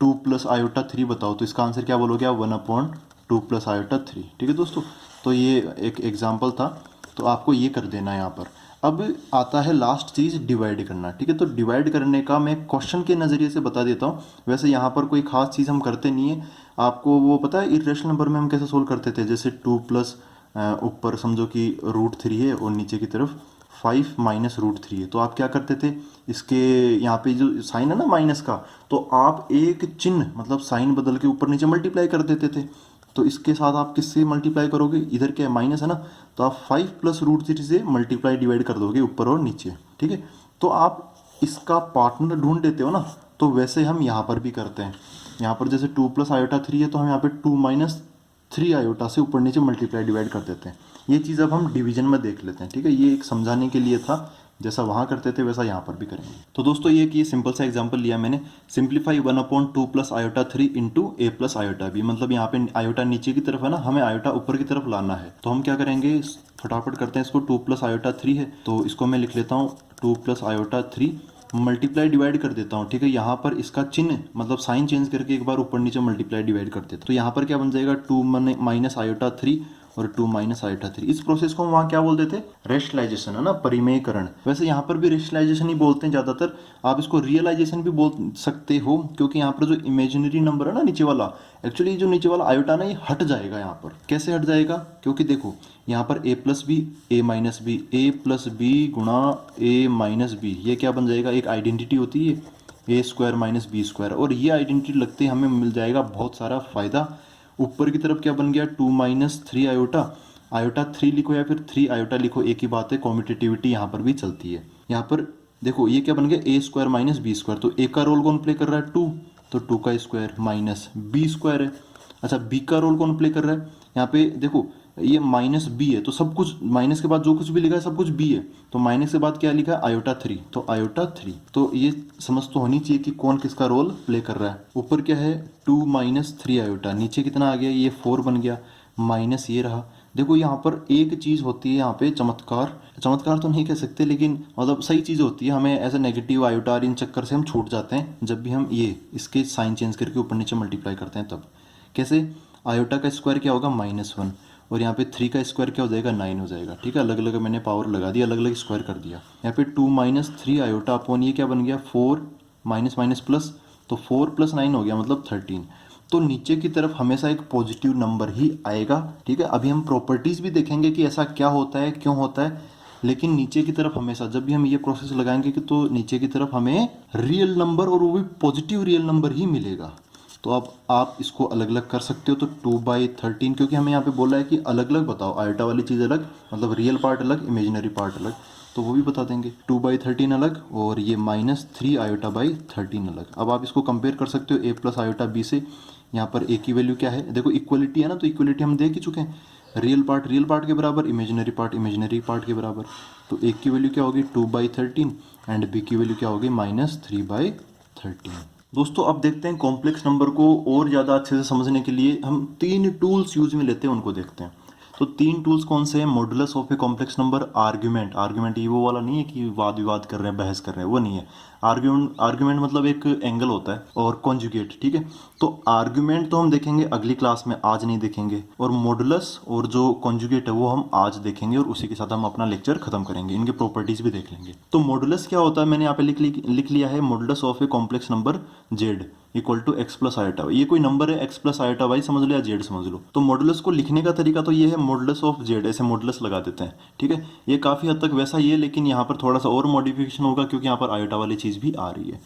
2 plus iota 3 बताओ, तो इसका आंसर क्या बोलोगे आप, 1/2 प्लस आयोटा 3, ठीक है दोस्तों। तो ये एक एग्जाम्पल था, तो आपको ये कर देना है यहाँ पर। अब आता है लास्ट चीज़, डिवाइड करना, ठीक है। तो डिवाइड करने का मैं क्वेश्चन के नज़रिए से बता देता हूँ, वैसे यहाँ पर कोई खास चीज़ हम करते नहीं है। आपको वो पता है इर्रेशनल नंबर में हम कैसे सोल्व करते थे, जैसे 2 प्लस ऊपर समझो कि √3 है और नीचे की तरफ 5 माइनस √3 है, तो आप क्या करते थे, इसके यहाँ पे जो साइन है ना माइनस का, तो आप एक चिन्ह मतलब साइन बदल के ऊपर नीचे मल्टीप्लाई कर देते थे। तो इसके साथ आप किससे मल्टीप्लाई करोगे, इधर क्या माइनस है ना, तो आप 5 प्लस √3 से मल्टीप्लाई डिवाइड कर दोगे ऊपर और नीचे, ठीक है। तो आप इसका पार्टनर ढूंढ देते हो ना, तो वैसे हम यहाँ पर भी करते हैं। यहाँ पर जैसे 2 प्लस आयोटा 3 है, तो हम यहाँ पे 2 माइनस 3 आयोटा से ऊपर नीचे मल्टीप्लाई डिवाइड कर देते हैं। ये चीज़ अब हम डिवीजन में देख लेते हैं, ठीक है। ये एक समझाने के लिए था, जैसा वहाँ करते थे वैसा यहाँ पर भी करेंगे। तो दोस्तों ये कि ये सिंपल सा एग्जांपल लिया मैंने, simplify 1/2 plus iota 3 into a plus iota b, मतलब यहाँ पे आयोटा नीचे की तरफ है ना, हमें आयोटा ऊपर की तरफ लाना है। तो हम क्या करेंगे, फटाफट करते हैं इसको। 2 प्लस आयोटा 3 है तो इसको मैं लिख लेता हूँ 2 प्लस आयोटा 3, मल्टीप्लाई डिवाइड कर देता हूँ, ठीक है। यहाँ पर इसका चिन्ह मतलब साइन चेंज करके एक बार ऊपर नीचे मल्टीप्लाई डिवाइड कर देता हूँ, तो यहाँ पर क्या बन जाएगा, 2 माइनस आयोटा 3 और 2 माइनस आयोटा 3। इस प्रोसेस को हम वहाँ क्या बोलते थे, रेशनलाइजेशन, है ना, परिमेयकरण। वैसे यहाँ पर भी रेशनलाइजेशन ही बोलते हैं ज़्यादातर, आप इसको रियलाइजेशन भी बोल सकते हो, क्योंकि यहाँ पर जो इमेजिनरी नंबर है ना नीचे वाला, एक्चुअली जो नीचे वाला आयोटा ना ये हट जाएगा। यहाँ पर कैसे हट जाएगा, क्योंकि देखो यहाँ पर a plus b, a minus b, a plus b गुणा ए माइनस बी, ये क्या बन जाएगा, एक आइडेंटिटी होती है ए स्क्वायर माइनस बी स्क्वायर, और ये आइडेंटिटी लगते ही हमें मिल जाएगा बहुत सारा फायदा। ऊपर की तरफ क्या बन गया, 2 माइनस 3 आयोटा, आयोटा 3 लिखो या फिर 3 आयोटा लिखो, एक ही बात है, कॉम्यूटेटिविटी यहाँ पर भी चलती है। यहाँ पर देखो ये क्या बन गया, ए स्क्वायर माइनस बी स्क्वायर, तो ए का रोल कौन प्ले कर रहा है, 2, तो 2 का स्क्वायर माइनस बी स्क्वायर है। अच्छा बी का रोल कौन प्ले कर रहा है, यहाँ पे देखो ये माइनस बी है, तो सब कुछ माइनस के बाद जो कुछ भी लिखा है सब कुछ बी है, तो माइनस के बाद क्या लिखा है, आयोटा 3, तो आयोटा 3। तो ये समझ तो होनी चाहिए कि कौन किसका रोल प्ले कर रहा है। ऊपर क्या है 2 माइनस 3 आयोटा, नीचे कितना आ गया, ये 4 बन गया, माइनस ये रहा। देखो यहाँ पर एक चीज़ होती है यहाँ पे, चमत्कार, चमत्कार तो नहीं कह सकते लेकिन मतलब सही चीज़ होती है, हमें ऐसे नेगेटिव आयोटा इन चक्कर से हम छूट जाते हैं जब भी हम ये इसके साइन चेंज करके ऊपर नीचे मल्टीप्लाई करते हैं। तब कैसे, आयोटा का स्क्वायर क्या होगा, -1, और यहाँ पे 3 का स्क्वायर क्या हो जाएगा, 9 हो जाएगा, ठीक है। अलग अलग मैंने पावर लगा दी, अलग अलग स्क्वायर कर दिया। यहाँ पे 2 माइनस 3 आयोटा अपॉन ये क्या बन गया, 4 माइनस माइनस प्लस, तो 4 + 9 हो गया मतलब 13। तो नीचे की तरफ हमेशा एक पॉजिटिव नंबर ही आएगा, ठीक है। अभी हम प्रॉपर्टीज़ भी देखेंगे कि ऐसा क्या होता है, क्यों होता है, लेकिन नीचे की तरफ हमेशा जब भी हम ये प्रोसेस लगाएंगे कि तो नीचे की तरफ हमें रियल नंबर और वो भी पॉजिटिव रियल नंबर ही मिलेगा। तो अब आप इसको अलग अलग कर सकते हो। तो 2/13, क्योंकि हमें यहाँ पे बोला है कि अलग अलग बताओ, आयोटा वाली चीज़ अलग, मतलब रियल पार्ट अलग, इमेजिनरी पार्ट अलग, तो वो भी बता देंगे। 2/13 अलग और ये -3 आयोटा/13 अलग। अब आप इसको कंपेयर कर सकते हो a + आयोटा b से। यहाँ पर a की वैल्यू क्या है, देखो इक्वलिटी है ना, तो इक्वलिटी हम देख ही चुके हैं, रियल पार्ट के बराबर, इमेजिनरी पार्ट के बराबर। तो a की वैल्यू क्या होगी 2/13 एंड b की वैल्यू क्या होगी -3/13। दोस्तों अब देखते हैं कॉम्प्लेक्स नंबर को और ज़्यादा अच्छे से समझने के लिए हम 3 टूल्स यूज में लेते हैं, उनको देखते हैं। तो 3 टूल्स कौन से हैं, modulus of a complex number, argument ये वो वाला नहीं है कि वाद विवाद कर रहे हैं, बहस कर रहे हैं, वो नहीं है। आर्ग्यूमेंट मतलब एक एंगल होता है, और कॉन्जुगेट, ठीक है। तो आर्ग्यूमेंट तो हम देखेंगे अगली क्लास में, आज नहीं देखेंगे, और मॉडुलस और जो कॉन्जुगेट है वो हम आज देखेंगे, और उसी के साथ हम अपना लेक्चर खत्म करेंगे, इनके प्रॉपर्टीज भी देख लेंगे। तो मॉडुलस क्या होता है, मैंने यहाँ पे लिख लिया है, modulus of a complex number z = x + iota. ये कोई नंबर है, x + आयोटा y समझ लो या z समझ लो। तो मॉडुलस को लिखने का तरीका तो ये है, मॉडुलस ऑफ z, ऐसे मॉडुलस लगा देते हैं, ठीक है। ये काफ़ी हद तक वैसा ही है, लेकिन यहाँ पर थोड़ा सा और मॉडिफिकेशन होगा, क्योंकि यहाँ पर आयोटा वाली चीज़ भी आ रही है।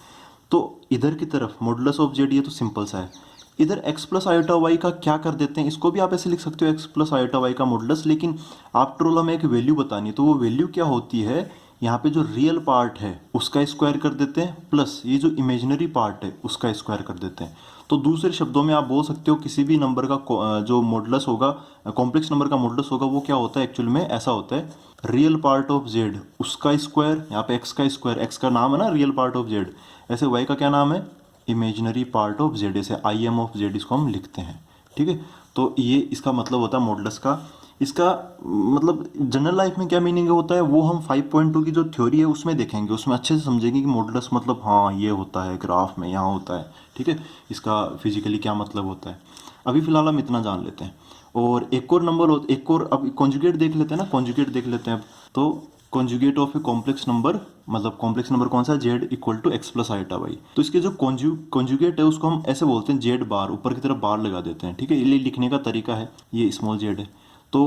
तो इधर की तरफ मॉडुलस ऑफ z, ये तो सिंपल सा है। इधर x + आयोटा y का क्या कर देते हैं, इसको भी आप ऐसे लिख सकते हो, x + आयोटा y का मॉडुलस, लेकिन आफ्टर ऑल हमें एक वैल्यू बतानी है। तो वो वैल्यू क्या होती है, यहाँ पे जो रियल पार्ट है उसका स्क्वायर कर देते हैं, प्लस ये जो इमेजिनरी पार्ट है उसका स्क्वायर कर देते हैं। तो दूसरे शब्दों में आप बोल सकते हो किसी भी नंबर का जो मॉडुलस होगा, कॉम्प्लेक्स नंबर का मॉडुलस होगा, वो क्या होता है एक्चुअल में, ऐसा होता है, रियल पार्ट ऑफ z उसका स्क्वायर, यहाँ पे x का स्क्वायर, x का नाम है ना रियल पार्ट ऑफ z, ऐसे y का क्या नाम है, इमेजिनरी पार्ट ऑफ z, ऐसे im ऑफ z इसको हम लिखते हैं, ठीक है। तो ये इसका मतलब होता है मॉडुलस का। इसका मतलब जनरल लाइफ में क्या मीनिंग होता है, वो हम 5.2 की जो थ्योरी है उसमें देखेंगे, उसमें अच्छे से समझेंगे कि मॉडुलस मतलब हाँ ये होता है, ग्राफ में यहाँ होता है, ठीक है, इसका फिजिकली क्या मतलब होता है। अभी फिलहाल हम इतना जान लेते हैं। और एक और नंबर हो, एक और अब कॉन्जुगेट देख लेते हैं ना, कॉन्जुगेट देख लेते हैं अब। तो conjugate of a complex number, मतलब कॉम्प्लेक्स नंबर कौन सा है, z = x + आयोटा y। तो इसके जो कॉन्जुगेट है उसको हम ऐसे बोलते हैं z बार, ऊपर की तरफ बार लगा देते हैं, ठीक है। ये लिखने का तरीका है, ये स्मॉल z है। तो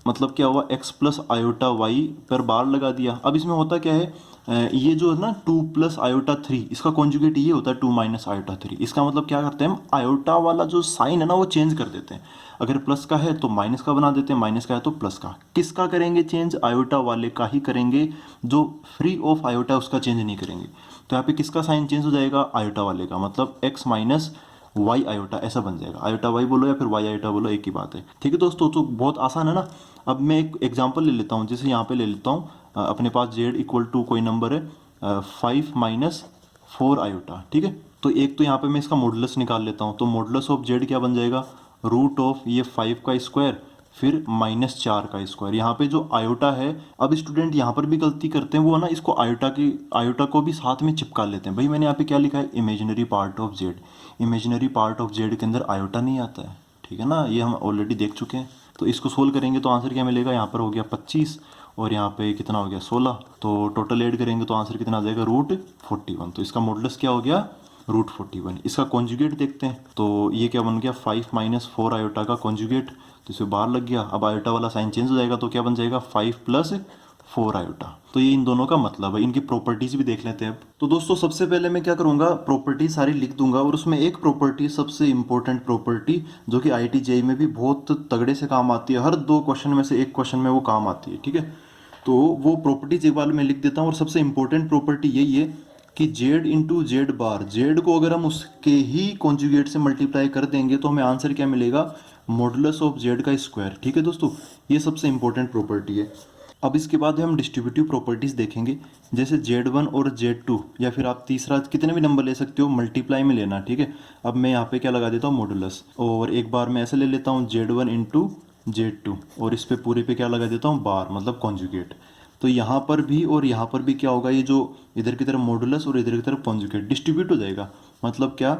मतलब क्या हुआ, x + आयोटा y पर बार लगा दिया। अब इसमें होता क्या है, ये जो है ना 2 + आयोटा 3, इसका कॉन्जुगेट ये होता है 2 - आयोटा 3। इसका मतलब क्या करते हैं हम, आयोटा वाला जो साइन है ना वो चेंज कर देते हैं। अगर प्लस का है तो माइनस का बना देते हैं, माइनस का है तो प्लस का। किसका करेंगे चेंज, आयोटा वाले का ही करेंगे, जो फ्री ऑफ आयोटा उसका चेंज नहीं करेंगे। तो यहाँ पे किसका साइन चेंज हो जाएगा, आयोटा वाले का, मतलब x - y आयोटा ऐसा बन जाएगा। आयोटा y बोलो या फिर y आयोटा बोलो, एक ही बात है, ठीक है दोस्तों। तो बहुत आसान है ना। अब मैं एक एग्जांपल ले लेता हूँ, जैसे यहाँ पे ले लेता हूँ, अपने पास z = कोई नंबर है 5 - 4 आयोटा, ठीक है। तो एक तो यहाँ पे मैं इसका मॉडुलस निकाल लेता हूँ। तो मॉडुलस ऑफ z क्या बन जाएगा, √ ये 5 का स्क्वायर फिर -4 का स्क्वायर। यहाँ पे जो आयोटा है, अब स्टूडेंट यहाँ पर भी गलती करते हैं, वो है ना इसको आयोटा को भी साथ में चिपका लेते हैं। भाई मैंने यहाँ पे क्या लिखा है, imaginary part of z। Imaginary part of z के अंदर आयोटा नहीं आता है, ठीक है ना, ये हम ऑलरेडी देख चुके हैं। तो इसको सोल्व करेंगे तो आंसर क्या मिलेगा, यहाँ पर हो गया 25 और यहाँ पे कितना हो गया 16। तो टोटल ऐड करेंगे तो आंसर कितना आ जाएगा, √41। तो इसका मॉडुलस क्या हो गया, √41। इसका कॉन्जुगेट देखते हैं, तो ये क्या बन गया, 5 - 4 आयोटा का कॉन्जुगेट। तो इसे बाहर लग गया, अब आयोटा वाला साइन चेंज हो जाएगा, तो क्या बन जाएगा 5 + 4 आयोटा। तो ये इन दोनों का मतलब है। इनकी प्रॉपर्टीज भी देख लेते हैं अब। तो दोस्तों सबसे पहले मैं क्या करूंगा, प्रॉपर्टी सारी लिख दूंगा, और उसमें एक प्रॉपर्टी, सबसे इंपॉर्टेंट प्रॉपर्टी, जो कि IIT JEE में भी बहुत तगड़े से काम आती है, हर 2 क्वेश्चन में से एक क्वेश्चन में वो काम आती है, ठीक है। तो वो प्रॉपर्टीज एक बार मैं लिख देता हूँ, और सबसे इंपॉर्टेंट प्रॉपर्टी यही है कि z × z बार, z को अगर हम उसके ही कॉन्जुगेट से मल्टीप्लाई कर देंगे तो हमें आंसर क्या मिलेगा, मॉडुलस ऑफ z का स्क्वायर, ठीक है दोस्तों। ये सबसे इंपॉर्टेंट प्रॉपर्टी है। अब इसके बाद हम डिस्ट्रीब्यूटिव प्रॉपर्टीज देखेंगे, जैसे z1 और z2, या फिर आप तीसरा कितने भी नंबर ले सकते हो, मल्टीप्लाई में लेना, ठीक है। अब मैं यहाँ पे क्या लगा देता हूँ, मॉडुलस, और एक बार मैं ऐसे ले लेता हूँ z1 × z2, और इस पे पूरे पे क्या लगा देता हूँ, बार, मतलब कॉन्जुगेट। तो यहाँ पर भी और यहाँ पर भी क्या होगा, ये जो इधर की तरफ मॉडुलस और इधर की तरफ कॉन्जुगेट डिस्ट्रीब्यूट हो जाएगा। मतलब क्या,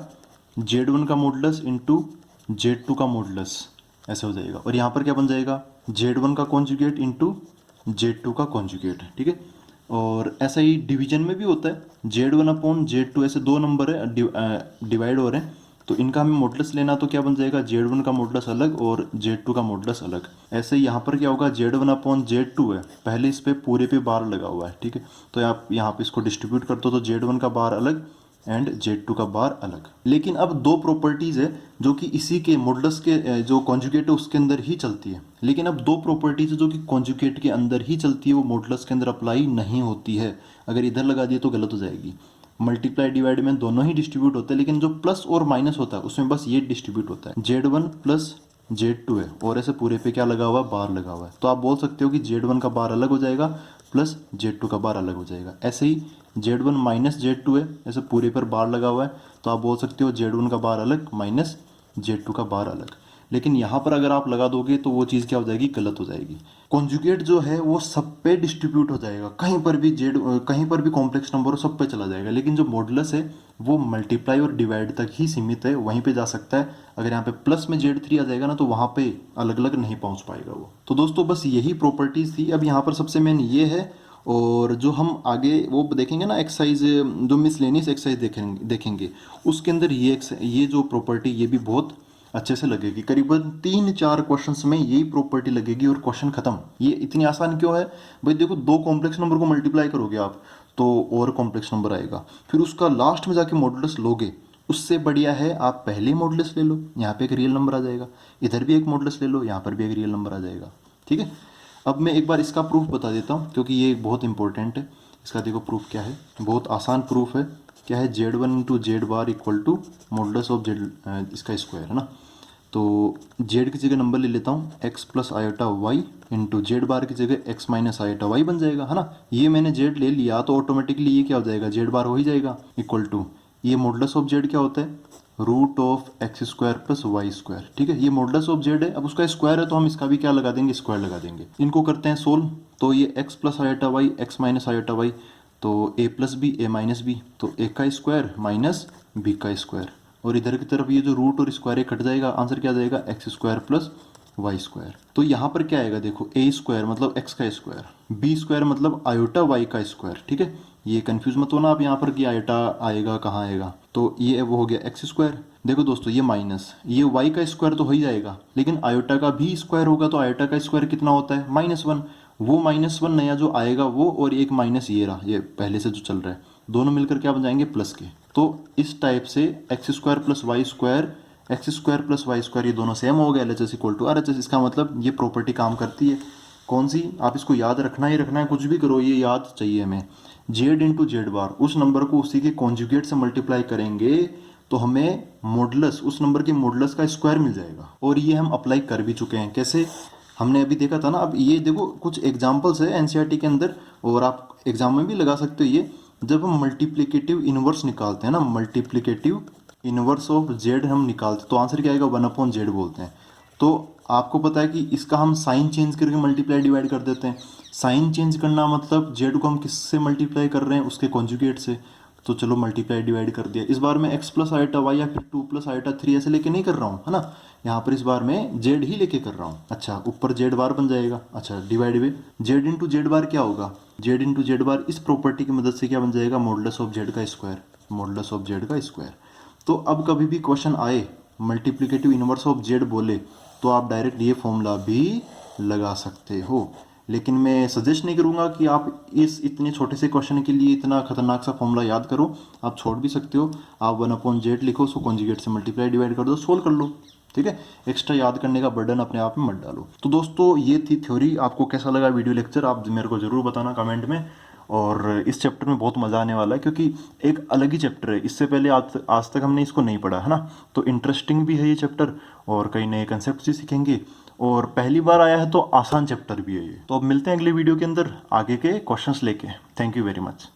z1 का मॉडुलस इंटू z2 का मॉडुलस, ऐसे हो जाएगा। और यहाँ पर क्या बन जाएगा, z1 का कॉन्जुगेट इंटू z2 का कॉन्जुगेट, ठीक है। और ऐसा ही डिवीजन में भी होता है, Z1/Z2 ऐसे दो नंबर है डिवाइड हो रहे हैं, तो इनका हमें मॉडुलस लेना, तो क्या बन जाएगा, Z1 का मॉडुलस अलग और Z2 का मॉडुलस अलग। ऐसे ही यहाँ पर क्या होगा, Z1/Z2 है, पहले इस पे पूरे पे बार लगा हुआ है, ठीक है, तो आप यहाँ पे इसको डिस्ट्रीब्यूट कर दो, तो Z1 का बार अलग एंड Z2 का बार अलग। लेकिन अब दो प्रॉपर्टीज है जो कि इसी के मॉडुलस के जो कॉन्जुगेट है उसके अंदर ही चलती है, लेकिन अब दो प्रॉपर्टीज है जो कि कॉन्जुगेट के अंदर ही चलती है, वो मॉडुलस के अंदर अप्लाई नहीं होती है। अगर इधर लगा दिए तो गलत हो जाएगी। मल्टीप्लाई डिवाइड में दोनों ही डिस्ट्रीब्यूट होते हैं, लेकिन जो प्लस और माइनस होता है उसमें बस ये डिस्ट्रीब्यूट होता है, Z1 प्लस Z2 है और ऐसे पूरे पे क्या लगा हुआ है, बार लगा हुआ है, तो आप बोल सकते हो कि Z1 का बार अलग हो जाएगा प्लस Z2 का बार अलग हो जाएगा। ऐसे ही Z1 माइनस Z2 है, ऐसे पूरे पर बार लगा हुआ है, तो आप बोल सकते हो Z1 का बार अलग माइनस Z2 का बार अलग। लेकिन यहाँ पर अगर आप लगा दोगे तो वो चीज़ क्या हो जाएगी, गलत हो जाएगी। कॉन्जुगेट जो है वो सब पे डिस्ट्रीब्यूट हो जाएगा, कहीं पर भी कहीं पर भी कॉम्प्लेक्स नंबर हो सब पे चला जाएगा, लेकिन जो मॉडुलस है वो मल्टीप्लाई और डिवाइड तक ही सीमित है, वहीं पे जा सकता है। अगर यहाँ पे प्लस में Z3 आ जाएगा ना तो वहाँ पे अलग अलग नहीं पहुँच पाएगा वो। तो दोस्तों बस यही प्रॉपर्टीज़ थी। अब यहाँ पर सबसे मेन ये है, और जो हम आगे वो देखेंगे ना एक्सरसाइज, जो मिसलेनियस एक्सरसाइज देखेंगे उसके अंदर ये जो प्रॉपर्टी ये भी बहुत अच्छे से लगेगी। करीबन 3-4 क्वेश्चंस में यही प्रॉपर्टी लगेगी और क्वेश्चन खत्म। ये इतनी आसान क्यों है भाई, देखो दो कॉम्प्लेक्स नंबर को मल्टीप्लाई करोगे आप तो और कॉम्प्लेक्स नंबर आएगा, फिर उसका लास्ट में जाके मॉडुलस लोगे, उससे बढ़िया है आप पहले ही मॉडुलस ले लो, यहाँ पे एक रियल नंबर आ जाएगा, इधर भी एक मॉडुलस ले लो, यहाँ पर भी एक रियल नंबर आ जाएगा। ठीक है, अब मैं एक बार इसका प्रूफ बता देता हूँ क्योंकि ये बहुत इंपॉर्टेंट है। इसका देखो प्रूफ क्या है, बहुत आसान प्रूफ है। क्या है, Z1 into Z bar equal to modulus of z, इसका स्क्वायर है ना। तो जेड की जगह नंबर ले लेता हूँ x plus iota Y into Z bar की जगह x माइनस आयोटा वाई बन जाएगा, है ना। ये मैंने जेड ले लिया तो ऑटोमेटिकली ये क्या हो जाएगा, जेड बार हो ही जाएगा इक्वल टू, ये मॉडुलस ऑफ जेड क्या होता है, root of x square plus y square. ठीक है, ये मॉडुलस ऑफ जेड है, अब उसका स्क्वायर है तो हम इसका भी क्या लगा देंगे, स्क्वायर लगा देंगे। इनको करते हैं सोल्व, तो ये x plus iota y x minus iota y, तो a plus b a minus b, तो a का स्क्वायर माइनस b का स्क्वायर, और इधर की तरफ ये जो रूट और स्क्वायर कट जाएगा, आंसर क्या आ जाएगा, x square plus y square. तो यहाँ पर क्या आएगा देखो, ए स्क्वायर मतलब एक्स का स्क्वायर, बी स्क्वायर मतलब आयोटा वाई का स्क्वायर। ठीक है, ये कंफ्यूज मत होना आप यहाँ पर कि आयोटा आएगा कहाँ आएगा, तो ये वो हो गया एक्स स्क्वायर। देखो दोस्तों ये माइनस, ये वाई का स्क्वायर तो हो ही जाएगा, लेकिन आयोटा का भी स्क्वायर होगा, तो आयोटा का स्क्वायर कितना होता है, -1, वो -1 नया जो आएगा वो, और एक माइनस ये रहा, ये पहले से जो चल रहा है, दोनों मिलकर क्या बन जाएंगे, प्लस के। तो इस टाइप से x square plus y square, x square plus y square ये दोनों सेम हो गए, LHS इक्वल टू RHS। इसका मतलब ये प्रॉपर्टी काम करती है। कौन सी, आप इसको याद रखना ही रखना है, कुछ भी करो ये याद चाहिए हमें। जेड इंटू जेड बार, उस नंबर को उसी के कॉन्जुगेट से मल्टीप्लाई करेंगे तो हमें मॉडुलस, उस नंबर के मॉडुलस का स्क्वायर मिल जाएगा। और ये हम अप्लाई कर भी चुके हैं, कैसे, हमने अभी देखा था ना। अब ये देखो कुछ एग्जाम्पल्स है NCERT के अंदर, और आप एग्जाम में भी लगा सकते हो ये। जब हम मल्टीप्लिकेटिव इनवर्स निकालते हैं ना, मल्टीप्लिकेटिव इनवर्स ऑफ जेड हम निकालते हैं, तो आंसर क्या आएगा, 1/Z बोलते हैं। तो आपको पता है कि इसका हम साइन चेंज करके मल्टीप्लाई डिवाइड कर देते हैं। साइन चेंज करना मतलब जेड को हम किससे मल्टीप्लाई कर रहे हैं, उसके कॉन्जुगेट से। तो चलो मल्टीप्लाई डिवाइड कर दिया। इस बार मैं x प्लस आयोटा वाई या फिर 2 प्लस आयोटा 3 ऐसे लेके नहीं कर रहा हूँ, है ना। यहाँ पर इस बार मैं जेड ही लेके कर रहा हूँ। अच्छा, ऊपर जेड बार बन जाएगा। अच्छा, डिवाइड में जेड इंटू जेड बार क्या होगा, जेड इंटू जेड बार इस प्रॉपर्टी की मदद से क्या बन जाएगा, मॉडुलस ऑफ जेड का स्क्वायर, मॉडुलस ऑफ जेड का स्क्वायर। तो अब कभी भी क्वेश्चन आए मल्टीप्लिकेटिव इनवर्स ऑफ जेड बोले तो आप डायरेक्ट ये फॉर्मूला भी लगा सकते हो। लेकिन मैं सजेस्ट नहीं करूंगा कि आप इस इतने छोटे से क्वेश्चन के लिए इतना खतरनाक सा फॉर्मूला याद करो। आप छोड़ भी सकते हो, आप 1/Z लिखो, उसको कॉन्जुगेट से मल्टीप्लाई डिवाइड कर दो, सोल्व कर लो। ठीक है, एक्स्ट्रा याद करने का बर्डन अपने आप में मत डालो। तो दोस्तों ये थी थ्योरी। आपको कैसा लगा वीडियो लेक्चर, आप मेरे को ज़रूर बताना कमेंट में। और इस चैप्टर में बहुत मज़ा आने वाला है क्योंकि एक अलग ही चैप्टर है, इससे पहले आज तक हमने इसको नहीं पढ़ा, है ना। तो इंटरेस्टिंग भी है ये चैप्टर, और कई नए कंसेप्ट भी सीखेंगे, और पहली बार आया है तो आसान चैप्टर भी है ये। तो अब मिलते हैं अगले वीडियो के अंदर आगे के क्वेश्चंस लेके। Thank you very much.